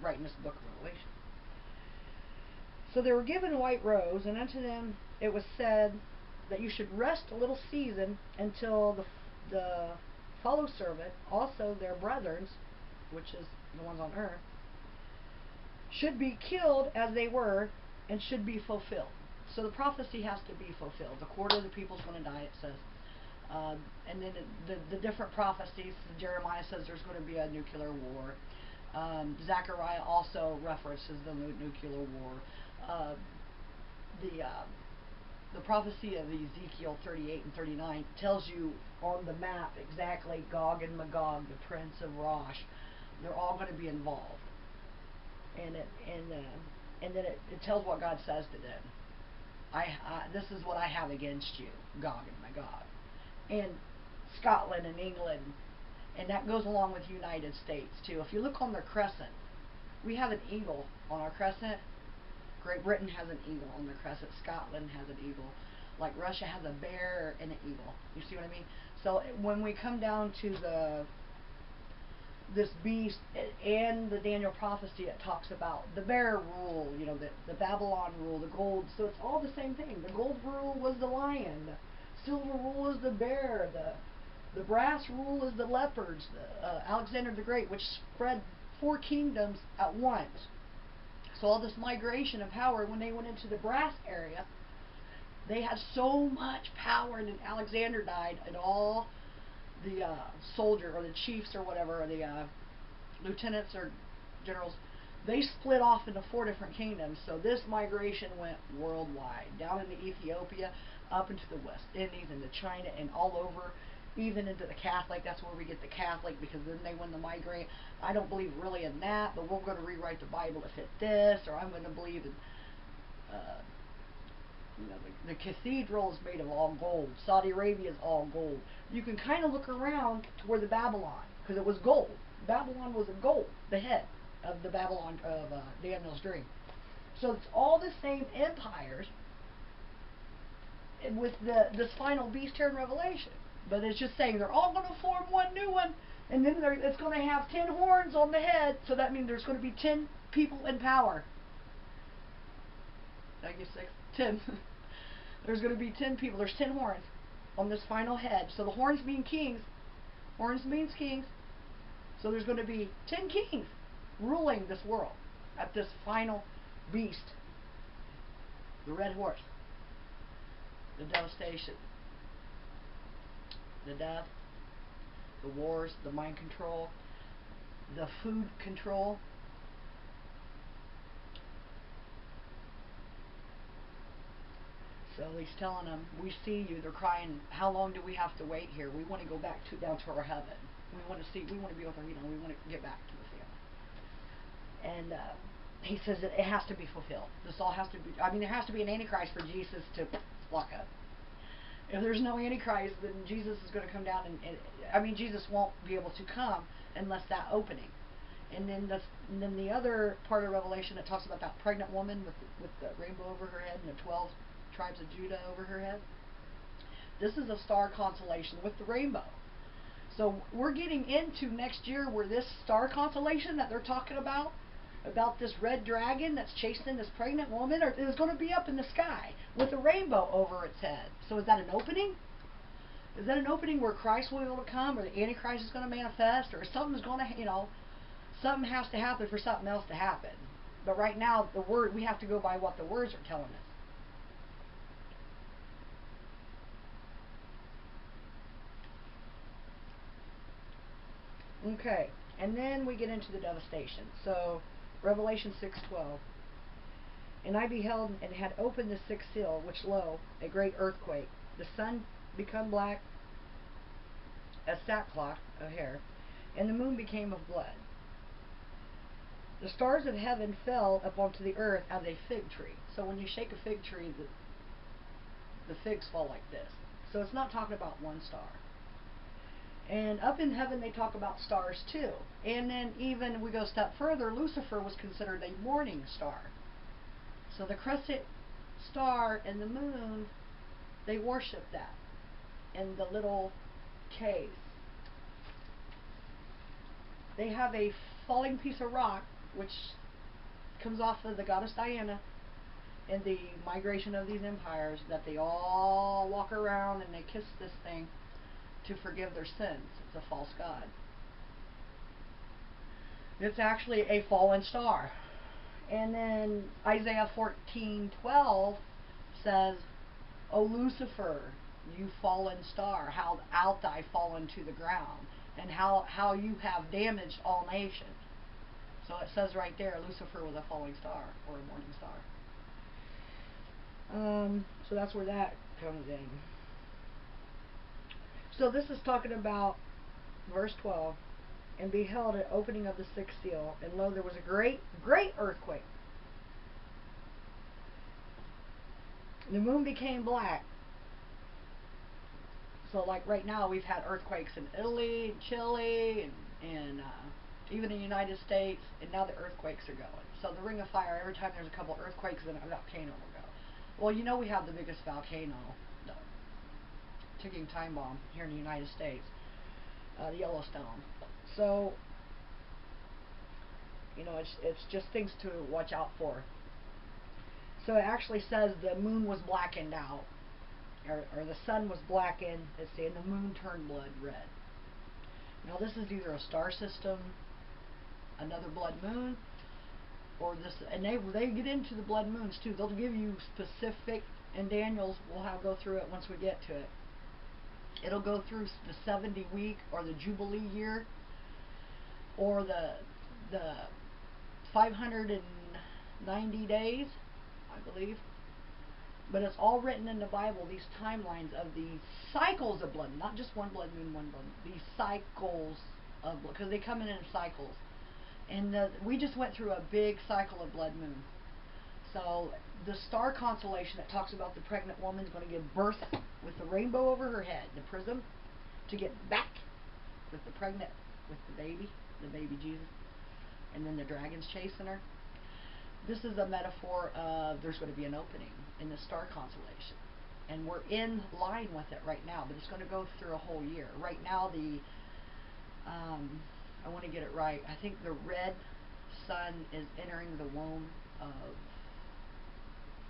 writing this book of Revelation. So they were given white robes, and unto them it was said that you should rest a little season until the fellow servant, also their brethren, which is the ones on earth, should be killed as they were, and should be fulfilled. So the prophecy has to be fulfilled. The quarter of the people's going to die, it says. And then the different prophecies, Jeremiah says there's going to be a nuclear war. Zechariah also references the nuclear war. Uh, the uh, the prophecy of Ezekiel 38 and 39 tells you on the map exactly Gog and Magog, the prince of Rosh. They're all going to be involved, and then it tells what God says to them. This is what I have against you, Gog and Magog, and Scotland and England, and that goes along with United States too. If you look on their crescent, we have an eagle on our crescent. Great Britain has an eagle on their crescent. Scotland has an eagle. Like Russia has a bear and an eagle. You see what I mean? So when we come down to this beast and the Daniel prophecy, it talks about the bear rule, you know, the Babylon rule, the gold. So it's all the same thing. The gold rule was the lion. The silver rule is the bear. The brass rule is the leopards. Alexander the Great, which spread 4 kingdoms at once. So all this migration of power, when they went into the brass area, they had so much power, and then Alexander died, and all the soldier or the chiefs or whatever, or the lieutenants or generals, they split off into 4 different kingdoms. So this migration went worldwide, down into Ethiopia, up into the West Indies, into China, and all over, even into the Catholic. That's where we get the Catholic, because then they win the migrate. I don't believe really in that, but we're going to rewrite the Bible to fit this, or I'm going to believe in, you know, the cathedral is made of all gold. Saudi Arabia is all gold. You can kind of look around to where the Babylon, because it was gold. Babylon was a gold, the head of the Babylon of Daniel's dream. So it's all the same empires with this final beast here in Revelation. But it's just saying they're all going to form one new one, and then it's going to have 10 horns on the head, so that means there's going to be 10 people in power. I guess 6, 10. There's going to be 10 people. There's 10 horns on this final head. So the horns mean kings. Horns means kings. So there's going to be 10 kings ruling this world at this final beast. The red horse. The devastation. The death. The wars. The mind control. The food control. So he's telling them, we see you. They're crying, how long do we have to wait here? We want to go back down to our heaven. We want to be with our, you know, we want to get back to the family. And he says that it has to be fulfilled. This all has to be, I mean, there has to be an Antichrist for Jesus to lock up. If there's no Antichrist, then Jesus is going to come down and I mean, Jesus won't be able to come unless that opening. And then the other part of Revelation, it talks about that pregnant woman with the rainbow over her head and the 12 tribes of Judah over her head. This is a star constellation with the rainbow. So we're getting into next year where this star constellation that they're talking about this red dragon that's chasing this pregnant woman, is going to be up in the sky with a rainbow over its head. So is that an opening? Is that an opening where Christ will be able to come, or the Antichrist is going to manifest, or something's going to, you know, something has to happen for something else to happen. But right now, the word, we have to go by what the words are telling us. Okay, and then we get into the devastation. So, Revelation 6:12. And I beheld and had opened the 6th seal, which lo, a great earthquake. The sun become black as sackcloth of hair, and the moon became of blood. The stars of heaven fell upon to the earth as a fig tree. So when you shake a fig tree, the figs fall like this. So it's not talking about one star. And up in heaven they talk about stars too. And then even we go a step further, Lucifer was considered a morning star. So the crescent star and the moon, they worship that in the little caves. They have a falling piece of rock which comes off of the goddess Diana in the migration of these empires, that they all walk around and they kiss this thing to forgive their sins. It's a false god. It's actually a fallen star. And then Isaiah 14:12 says, O Lucifer, you fallen star, how art thou fallen to the ground, and how you have damaged all nations. So it says right there, Lucifer was a falling star or a morning star. So that's where that comes in. So this is talking about verse 12. And beheld an opening of the sixth seal, and lo, there was a great earthquake. The moon became black. So like right now we've had earthquakes in Italy, and Chile, and even in the United States, and now the earthquakes are going. So the Ring of Fire, every time there's a couple earthquakes, then a volcano will go. Well, you know we have the biggest volcano, the ticking time bomb here in the United States, the Yellowstone. So, you know, it's just things to watch out for. So it actually says the moon was blackened out, or the sun was blackened, let's see, and the moon turned blood red. Now this is either a star system, another blood moon, or this, and they get into the blood moons too. They'll give you specific, and Daniel's, we'll go through it once we get to it. It'll go through the 70 week or the Jubilee year, or the 590 days, I believe. But it's all written in the Bible, these timelines of these cycles of blood, not just one blood moon, these cycles of blood, because they come in cycles. And we just went through a big cycle of blood moon. So the star constellation that talks about the pregnant woman is going to give birth with the rainbow over her head, the prism, to get back with the pregnant, with the baby Jesus, and then the dragon's chasing her. This is a metaphor of there's going to be an opening in the star constellation, and we're in line with it right now, but it's going to go through a whole year. Right now I want to get it right, I think the red sun is entering the womb of,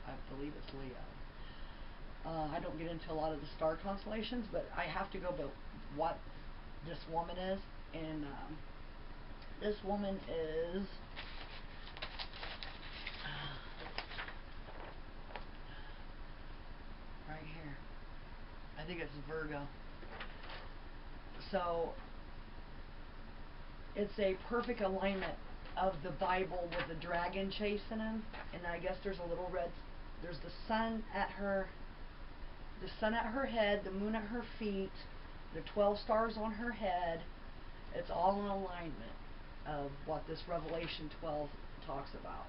I believe it's Leo. I don't get into a lot of the star constellations, but I have to go by what this woman is, and this woman is right here. I think it's Virgo. So it's a perfect alignment of the Bible with the dragon chasing him, and I guess there's a little red. There's the sun at her head, the moon at her feet, the 12 stars on her head. It's all in alignment of what this Revelation 12 talks about.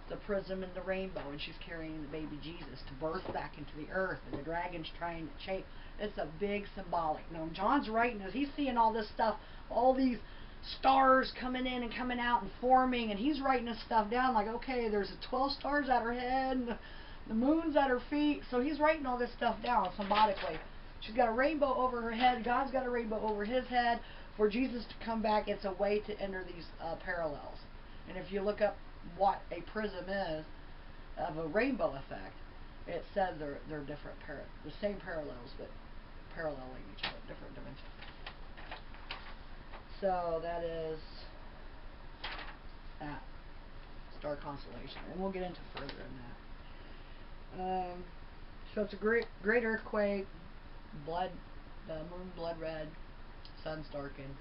The prism and the rainbow, and she's carrying the baby Jesus to birth back into the earth, and the dragon's trying to chase. It's a big symbolic. Now John's writing as he's seeing all this stuff, all these stars coming in and coming out and forming, and he's writing this stuff down like, okay, there's 12 stars at her head, and the moon's at her feet. So he's writing all this stuff down symbolically. She's got a rainbow over her head. God's got a rainbow over his head. For Jesus to come back, it's a way to enter these parallels. And if you look up what a prism is of a rainbow effect, it says they're different, the same parallels, but paralleling each other, different dimensions. So that is that star constellation, and we'll get into further in that. So it's a great earthquake, the moon blood red, sun's darkened,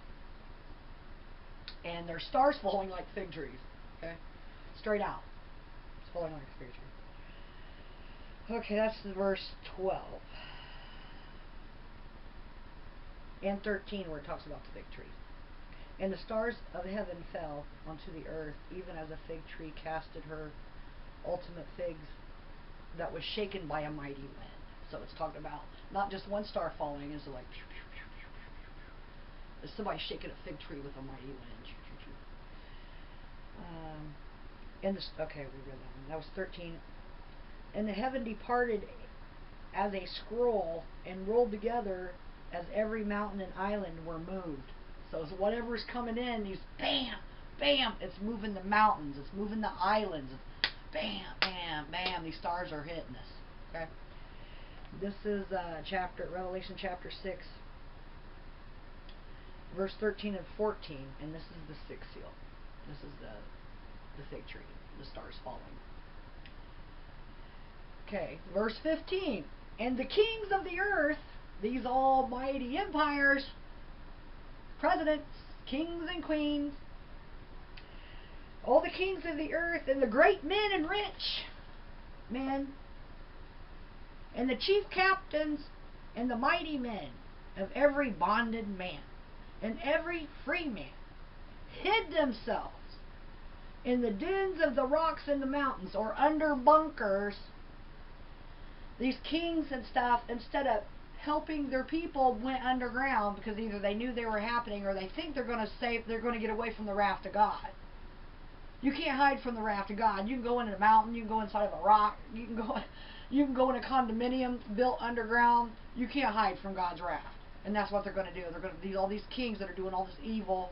and there's stars falling like fig trees. Okay, straight out, it's falling like a fig tree. Okay, that's verse 12 and 13, where it talks about the fig trees. And the stars of heaven fell onto the earth, even as a fig tree casted her ultimate figs that was shaken by a mighty wind. So it's talking about not just one star falling, it's like pew, pew, pew, pew, pew, pew. It's somebody shaking a fig tree with a mighty wind. Okay, we read that one. That was 13. And the heaven departed as a scroll and rolled together as every mountain and island were moved. So it's whatever's coming in, these bam, bam, it's moving the mountains, it's moving the islands, bam, bam, bam, these stars are hitting us. Okay? This is Revelation chapter 6, verse 13 and 14, and this is the sixth seal. This is the fig tree, the stars falling. Okay, verse 15. And the kings of the earth, these almighty empires, presidents, kings and queens, all the kings of the earth, and the great men and rich men, and the chief captains, and the mighty men of every bonded man, and every free man, hid themselves in the dens of the rocks and the mountains, or under bunkers. These kings and stuff, instead of helping their people, went underground because either they knew they were happening or they think they're going to get away from the wrath of God. You can't hide from the wrath of God. You can go into a mountain, you can go inside of a rock, you can go in a condominium built underground. You can't hide from God's wrath. And that's what they're going to do. They're going to all these kings that are doing all this evil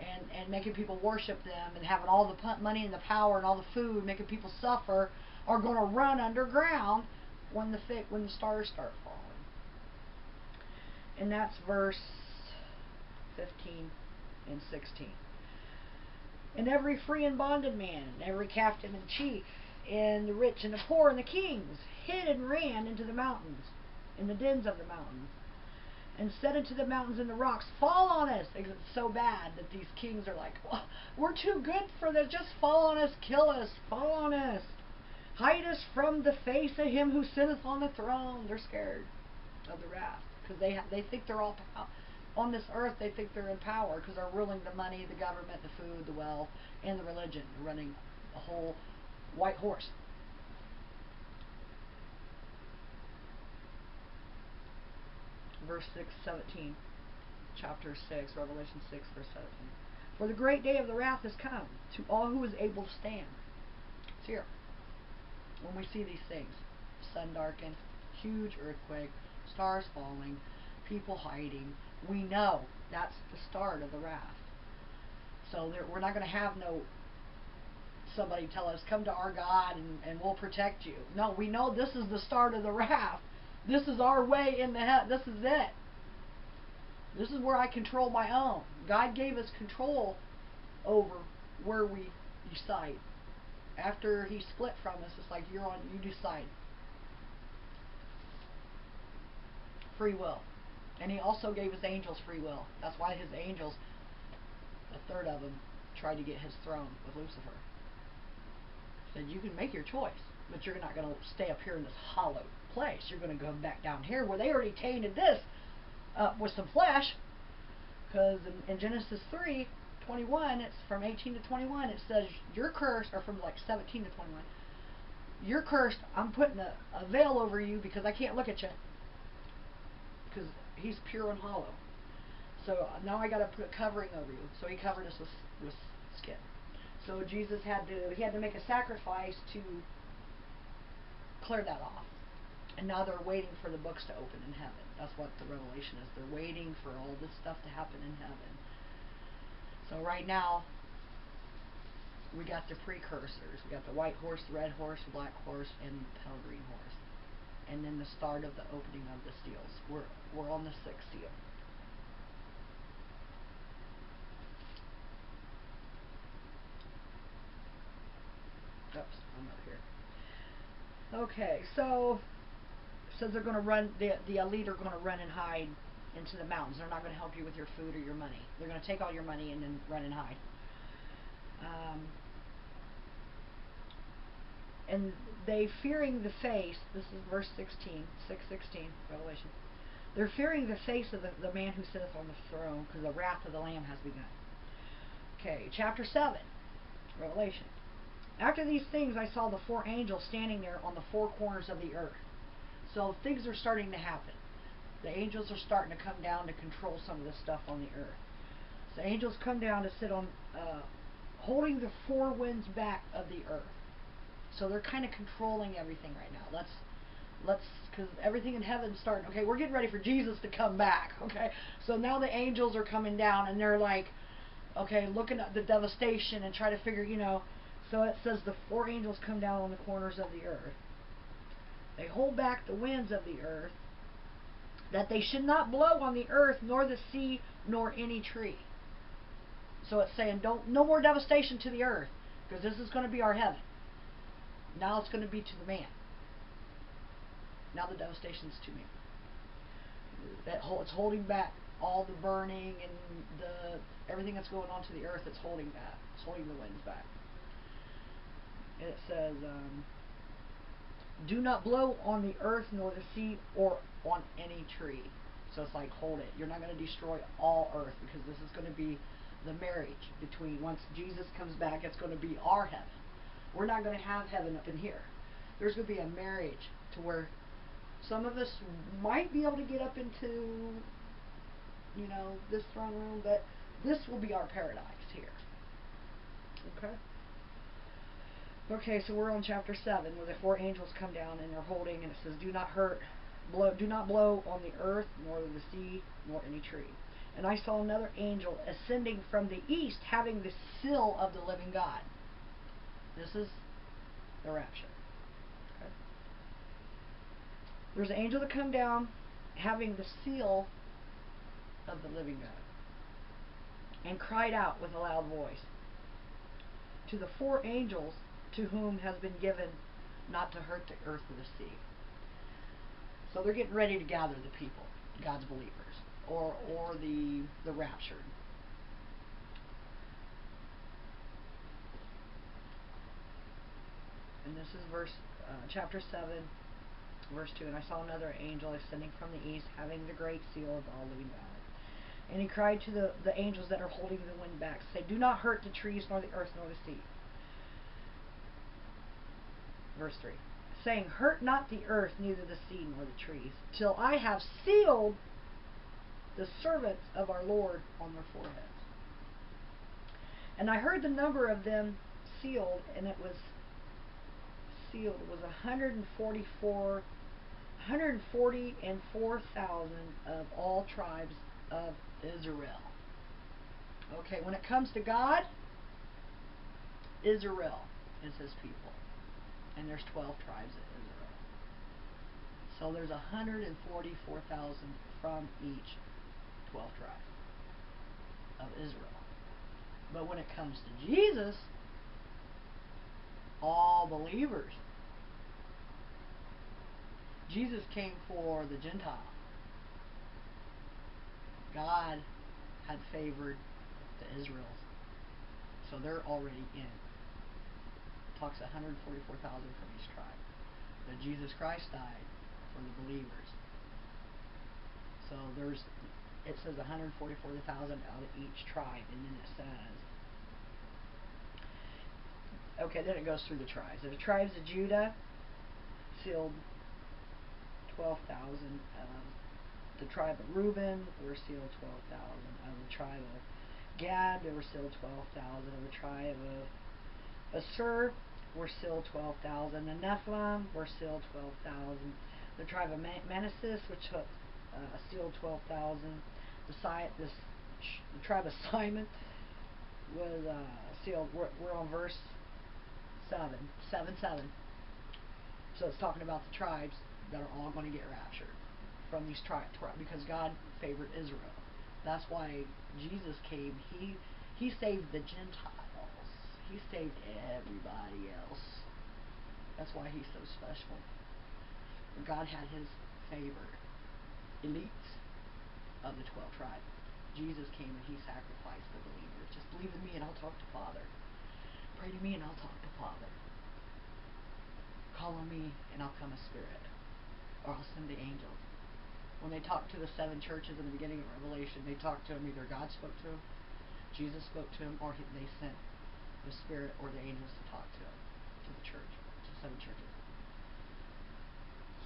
and making people worship them and having all the money and the power and all the food, making people suffer, are going to run underground when the stars start falling. And that's verse 15 and 16. And every free and bonded man, and every captain and chief, and the rich and the poor and the kings hid and ran into the mountains, in the dens of the mountains, and said unto the mountains and the rocks, fall on us. It's so bad that these kings are like, well, we're too good for this. Just fall on us, kill us, fall on us. Hide us from the face of him who sitteth on the throne. They're scared of the wrath because they think they're all on this earth. They think they're in power because they're ruling the money, the government, the food, the wealth, and the religion. They're running a whole white horse. Verse 17, chapter 6, Revelation 6, verse 17. For the great day of the wrath is come to all who is able to stand. It's here. When we see these things, sun darkened, huge earthquake, stars falling, people hiding, we know that's the start of the wrath. So we're not going to have somebody tell us, come to our God and we'll protect you. No, we know this is the start of the wrath. This is our way into hell. This is it. This is where I control my own. God gave us control over where we decide. After he split from us, it's like you decide. Free will. And he also gave his angels free will. That's why his angels, a third of them, tried to get his throne with Lucifer. Said, you can make your choice, but you're not going to stay up here in this hollow place. You're going to go back down here where they already tainted this with some flesh. Because in Genesis 3:21, it's from 18 to 21, it says, you're cursed, or from like 17 to 21, you're cursed, I'm putting a veil over you because I can't look at you. Because he's pure and hollow. So now I got to put a covering over you. So he covered us with skin. So Jesus had to make a sacrifice to clear that off. And now they're waiting for the books to open in heaven. That's what the Revelation is. They're waiting for all this stuff to happen in heaven. So right now, we got the precursors. We got the white horse, the red horse, the black horse, and the pale green horse. And then the start of the opening of the seals. We're on the 6th seal. Oops, I'm up here. Okay, so it says they're going to run. The elite are going to run and hide into the mountains. They're not going to help you with your food or your money. They're going to take all your money and then run and hide. And they fearing the face, this is verse 16, 6:16, Revelation. They're fearing the face of the man who sitteth on the throne, because the wrath of the Lamb has begun. Okay, chapter 7, Revelation. After these things I saw the 4 angels standing there on the 4 corners of the earth. So things are starting to happen. The angels are starting to come down to control some of the stuff on the earth. So angels come down to sit on, holding the 4 winds back of the earth. So they're kind of controlling everything right now. Because everything in heaven's starting. Okay, we're getting ready for Jesus to come back. Okay, so now the angels are coming down and they're like, okay, looking at the devastation and try to figure, So it says the 4 angels come down on the corners of the earth. They hold back the winds of the earth, that they should not blow on the earth, nor the sea, nor any tree. So it's saying, no more devastation to the earth, because this is going to be our heaven. Now it's going to be to the man. Now the devastation is to me. It's holding back all the burning and everything that's going on to the earth, it's holding that. It's holding the winds back. And it says, do not blow on the earth nor the sea or on any tree. So it's like, hold it. You're not going to destroy all earth, because this is going to be the marriage between, once Jesus comes back, it's going to be our heaven. We're not going to have heaven up in here. There's going to be a marriage to where some of us might be able to get up into, this throne room, but this will be our paradise here. Okay? Okay, so we're on chapter 7, where the 4 angels come down and they're holding, and it says, do not blow on the earth, nor the sea, nor any tree. And I saw another angel ascending from the east, having the seal of the living God. This is the rapture. Okay. There's an angel that come down, having the seal of the living God, and cried out with a loud voice to the 4 angels to whom has been given not to hurt the earth or the sea. So they're getting ready to gather the people, God's believers, or the raptured. And this is chapter 7, verse 2. And I saw another angel ascending from the east, having the great seal of all living God. And he cried to the angels that are holding the wind back, say, do not hurt the trees, nor the earth, nor the sea. Verse 3. Saying, hurt not the earth, neither the sea, nor the trees, till I have sealed the servants of our Lord on their foreheads. And I heard the number of them sealed, and it was sealed was 144,000 of all tribes of Israel. Okay, when it comes to God, Israel is his people. And there's 12 tribes of Israel. So there's 144,000 from each 12 tribes of Israel. But when it comes to Jesus, all believers. Jesus came for the Gentile. God had favored the Israels. So they're already in. Talks 144,000 from each tribe. But Jesus Christ died for the believers. So it says 144,000 out of each tribe, and then it says, okay, then it goes through the tribes. The tribes of Judah sealed 12,000. The tribe of Reuben were sealed 12,000. Of the tribe of Gad, they were sealed 12,000. Of the tribe of Asher were sealed 12,000. The Nephilim were sealed 12,000. The tribe of Manasseh, which sealed 12,000. The tribe of Simon was sealed. We're on verse 7. So it's talking about the tribes that are all going to get raptured from these tribes, because God favored Israel. That's why Jesus came. He saved the Gentiles. He saved everybody else. That's why he's so special. God had his favored elites of the 12 tribes. Jesus came and he sacrificed for believers. Just believe in me and I'll talk to Father. Pray to me and I'll talk to Father. Call on me and I'll come a spirit. Or I'll send the angels. When they talked to the 7 churches in the beginning of Revelation, they talked to them, either God spoke to them, Jesus spoke to them, or they sent the spirit or the angels to talk to them, to the church, to 7 churches.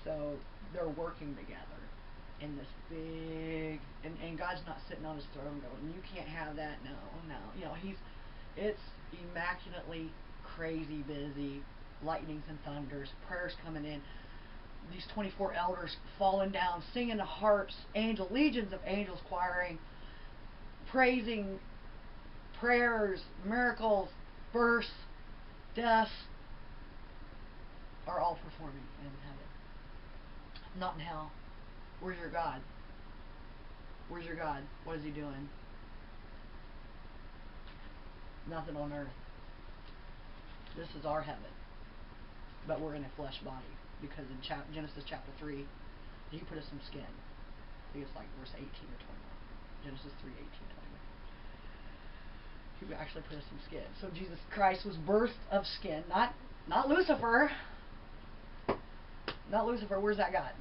So they're working together in this big, and God's not sitting on his throne going, you can't have that, no. It's immaculately crazy busy, lightnings and thunders, prayers coming in, these 24 elders falling down, singing the harps, legions of angels choiring, praising, prayers, miracles, births, deaths, are all performing in heaven. Not in hell. Where's your God? Where's your God? What is he doing? Nothing on earth. This is our heaven. But we're in a flesh body. Because in Genesis chapter 3, he put us in skin. I think it's like verse 18 or 21. Genesis 3:18-21. He actually put us in skin. So Jesus Christ was birthed of skin, not Lucifer. Not Lucifer. Where's that God?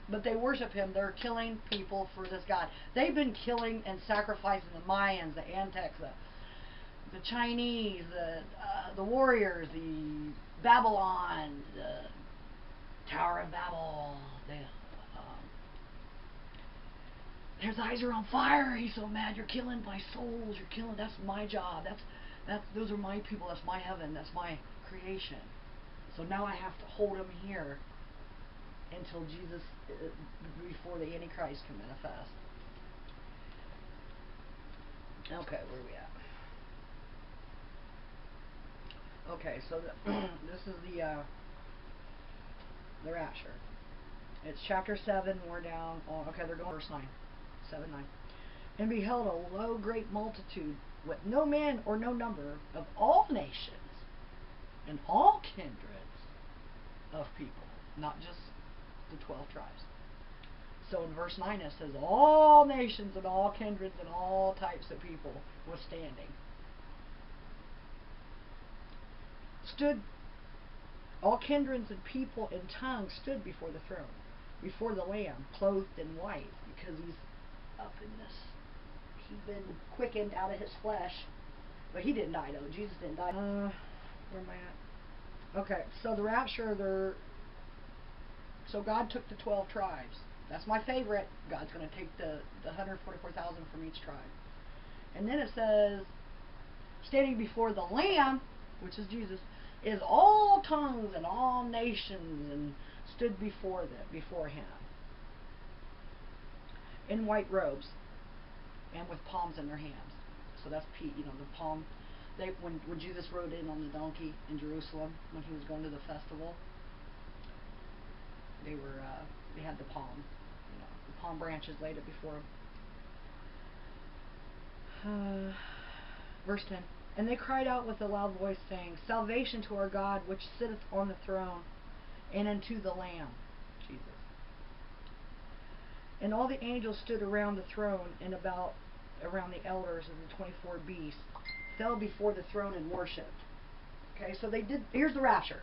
But they worship him. They're killing people for this God. They've been killing and sacrificing the Mayans, the Aztecs, the Chinese, the warriors, the Babylon, the Tower of Babel. His eyes are on fire. He's so mad. You're killing my souls. You're killing. That's my job. Those are my people. That's my heaven. That's my creation. So now I have to hold him here until Jesus, before the Antichrist can manifest. Okay, where are we at? Okay, so this is the rapture. It's chapter 7. We're down. Okay, they're going verse 9. 7:9. And beheld a lo great multitude, with no man or no number, of all nations and all kindreds of people, not just the 12 tribes. So in verse 9 it says all nations and all kindreds and all types of people were standing. Stood, all kindreds and people and tongues stood before the throne, before the Lamb, clothed in white, because he's up in this. He's been quickened out of his flesh. But he didn't die, though. Jesus didn't die. Where am I at? Okay, so the rapture, so God took the 12 tribes. That's my favorite. God's going to take the 144,000 from each tribe. And then it says, standing before the Lamb, which is Jesus, is all tongues and all nations, and stood before him, in white robes, and with palms in their hands. So that's the palm. When Jesus rode in on the donkey in Jerusalem, when he was going to the festival, they had the palm, the palm branches laid it before him. Verse 10. And they cried out with a loud voice, saying, Salvation to our God, which sitteth on the throne, and unto the Lamb, Jesus. And all the angels stood around the throne, and around the elders and the 24 beasts, fell before the throne and worshipped. Okay, so here's the rapture.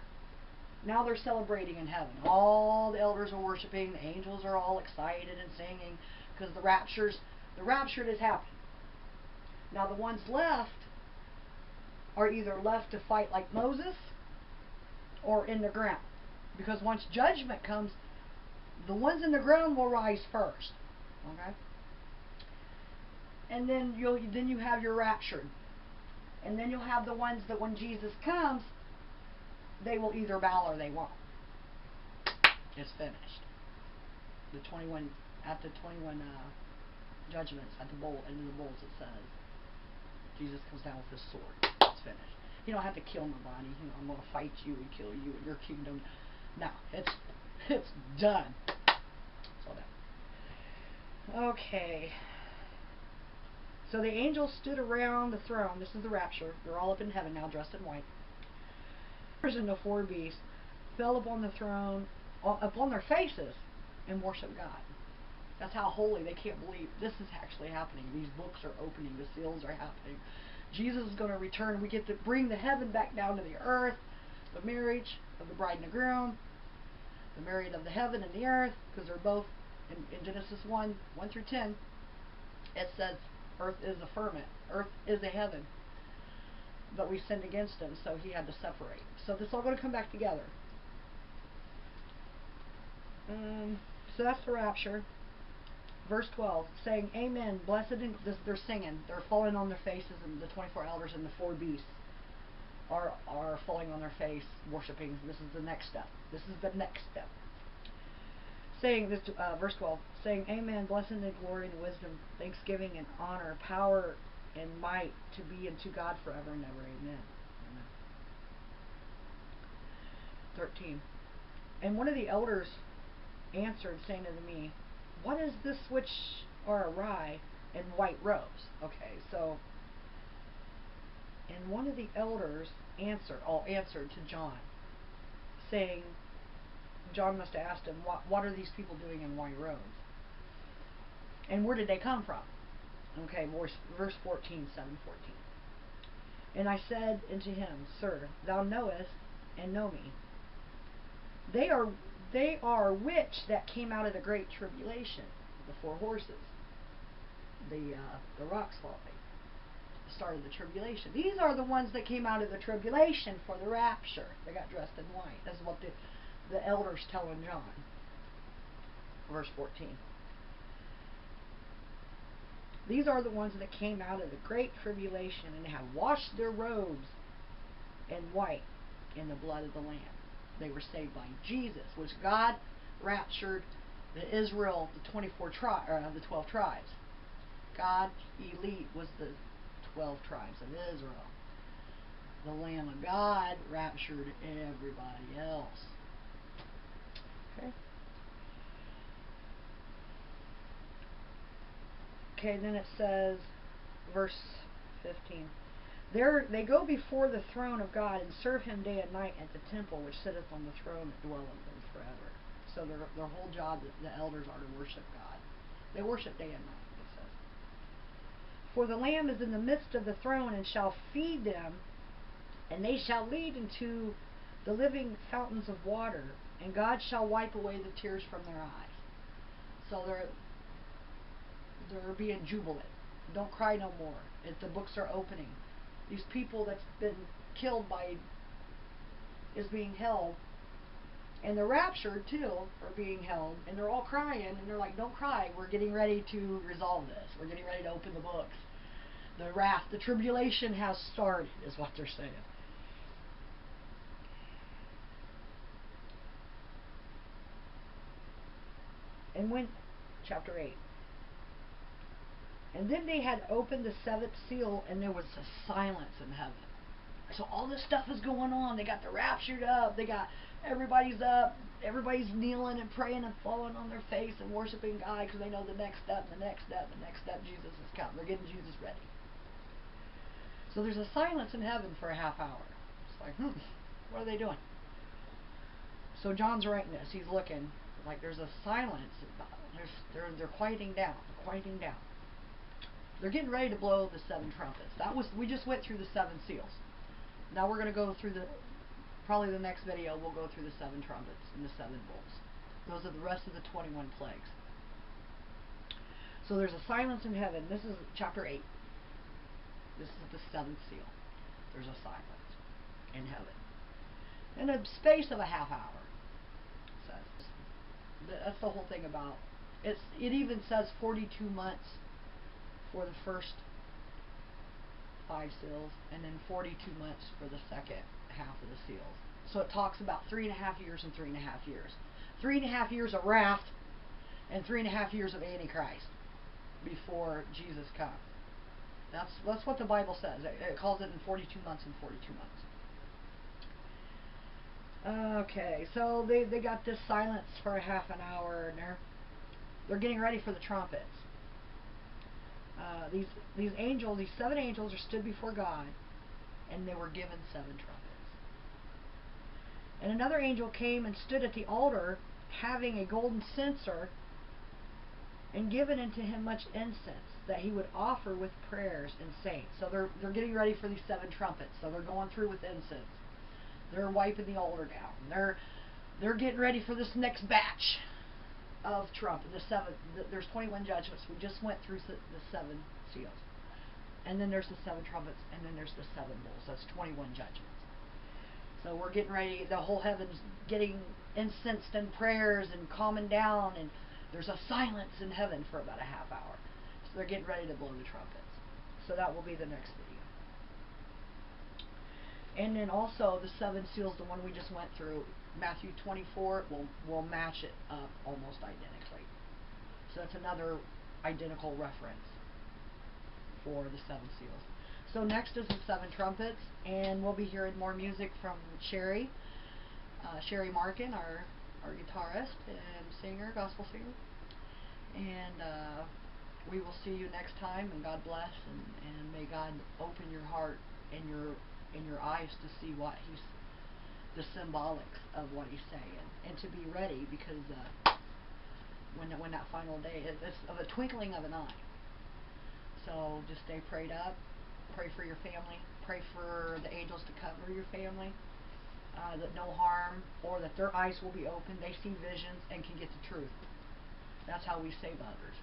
Now they're celebrating in heaven. All the elders are worshiping. The angels are all excited and singing, because the rapture has happened. Now the ones left are either left to fight like Moses or in the ground. Because once judgment comes, the ones in the ground will rise first. Okay? And then you have your raptured. And then you'll have the ones that when Jesus comes, they will either bow or they won't. It's finished. The 21 judgments at the bowl, into the bowls, it says Jesus comes down with his sword. It's finished. You don't have to kill nobody. I'm going to fight you and kill you and your kingdom. No, it's done. It's all done. Okay. So the angels stood around the throne. This is the rapture. They're all up in heaven now, dressed in white. And the 4 beasts fell upon the throne, upon their faces, and worshiped God. That's how holy. They can't believe this is actually happening. These books are opening. The seals are happening. Jesus is going to return. We get to bring the heaven back down to the earth. The marriage of the bride and the groom. The marriage of the heaven and the earth. Because they're both, in Genesis 1:1-10, it says earth is a firmament. Earth is a heaven. But we sinned against him, so he had to separate. So this is all going to come back together. So that's the rapture. Verse 12, saying, Amen, blessed, they're singing, they're falling on their faces, and the 24 elders and the 4 beasts are falling on their face, worshiping. This is the next step. This is the next step. Saying this, verse 12, saying, Amen, blessed and glory and wisdom, thanksgiving and honor, power and might to be unto God forever and ever. Amen. Amen. 13. And one of the elders answered, saying unto me, What is this which are awry in white robes? Okay, so, and one of the elders answered to John, saying, John must have asked him, what are these people doing in white robes? And where did they come from? Okay, verse 14, 7:14. And I said unto him, Sir, thou knowest and know me. They are which that came out of the great tribulation, the four horses, the rocks falling, the start of the tribulation. These are the ones that came out of the tribulation for the rapture. They got dressed in white. That's what the elders telling John. Verse 14. These are the ones that came out of the great tribulation and have washed their robes in white in the blood of the Lamb. They were saved by Jesus, which God raptured the Israel, the 12 tribes. God elite was the 12 tribes of Israel. The Lamb of God raptured everybody else. Okay. Okay, then it says, verse 15. There they go before the throne of God and serve him day and night at the temple which sitteth on the throne that dwelleth in forever. So their whole job, the elders, are to worship God. They worship day and night, it says. For the Lamb is in the midst of the throne and shall feed them, and they shall lead into the living fountains of water, and God shall wipe away the tears from their eyes. So they're being jubilant. Don't cry no more. If the books are opening. These people that's been killed is being held, and the raptured too are being held, and they're all crying, and they're like, don't cry, we're getting ready to resolve this. We're getting ready to open the books. The wrath, the tribulation has started, is what they're saying. And when, chapter 8. And then they had opened the seventh seal, and there was a silence in heaven. So all this stuff is going on. They got the raptured up. They got everybody's up. Everybody's kneeling and praying and falling on their face and worshiping God because they know the next step, the next step, the next step. Jesus is coming. They're getting Jesus ready. So there's a silence in heaven for a half hour. It's like, what are they doing? So John's writing this. He's looking like there's a silence. They're quieting down. They're quieting down. They're getting ready to blow the seven trumpets. We just went through the seven seals. Now we're going to go through probably the next video we'll go through the seven trumpets and the seven bowls. Those are the rest of the 21 plagues. So there's a silence in heaven. This is chapter 8. This is the seventh seal. There's a silence in heaven. In a space of a half hour. It says. That's the whole thing about it. It even says 42 months for the first 5 seals, and then 42 months for the second half of the seals. So it talks about 3.5 years and 3.5 years. 3.5 years of wrath and 3.5 years of Antichrist before Jesus comes. That's what the Bible says. It calls it in 42 months and 42 months. Okay, so they got this silence for a half an hour, and they're getting ready for the trumpets. These angels, these 7 angels, are stood before God, and they were given 7 trumpets. And another angel came and stood at the altar, having a golden censer, and given unto him much incense, that he would offer with prayers and saints. So they're getting ready for these 7 trumpets. So they're going through with incense. They're wiping the altar down. They're getting ready for this next batch of trumpet. There's 21 judgments. We just went through the 7 seals. And then there's the 7 trumpets, and then there's the 7 bowls. That's 21 judgments. So we're getting ready. The whole heaven's getting incensed in prayers and calming down, and there's a silence in heaven for about a half hour. So they're getting ready to blow the trumpets. So that will be the next video. And then also the 7 seals, the one we just went through, Matthew 24, will match it up almost identically. So that's another identical reference for the 7 seals. So next is the 7 trumpets, and we'll be hearing more music from Sherry Markin, our guitarist and singer, gospel singer. And we will see you next time, and God bless, and may God open your heart and your eyes to see what the symbolics of what he's saying, and to be ready, because when that final day is of a twinkling of an eye. So just stay prayed up. Pray for your family. Pray for the angels to cover your family. That no harm, or that their eyes will be open. They see visions and can get the truth. That's how we save others.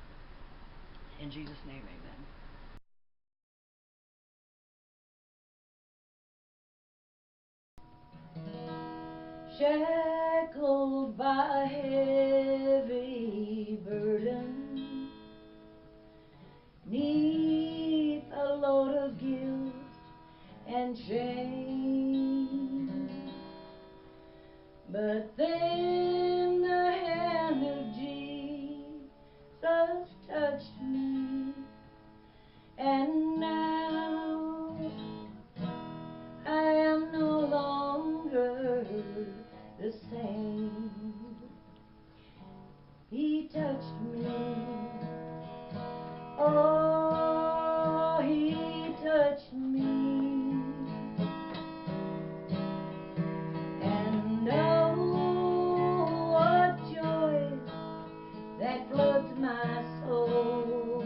In Jesus' name, amen. Shackled by heavy burden, 'neath a load of guilt and shame, but then the hand of Jesus touched me, and now I am no longer the same. He touched me, oh, He touched me, and oh, what joy that floods my soul.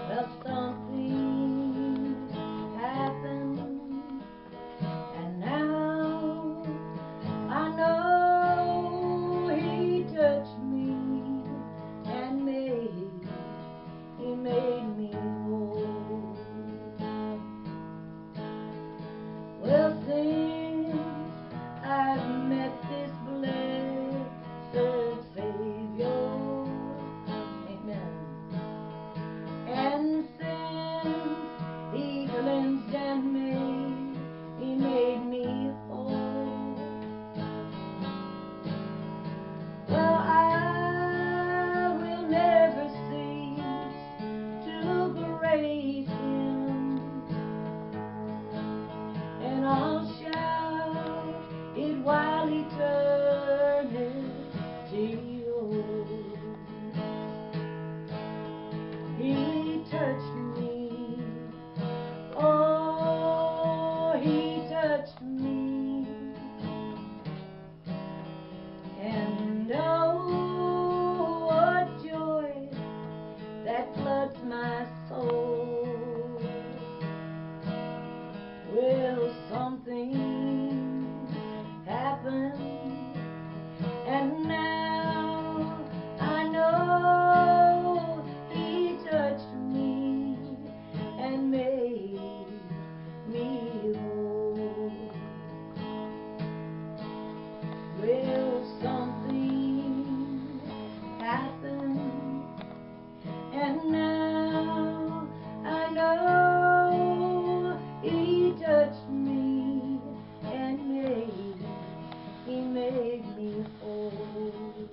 Well, something happened, and now I know He touched me and He made me whole. Well, since I've met this blessed Savior, amen, and since He cleansed and He made me whole, well, I will never cease to praise Him, and I'll shout it while eternity holds. He touched me, oh, He touched me, and oh, what joy that floods my soul. Well, something happened, and now I know He touched me and made me whole. Well, something happened, and now I know He touched me and He made me whole.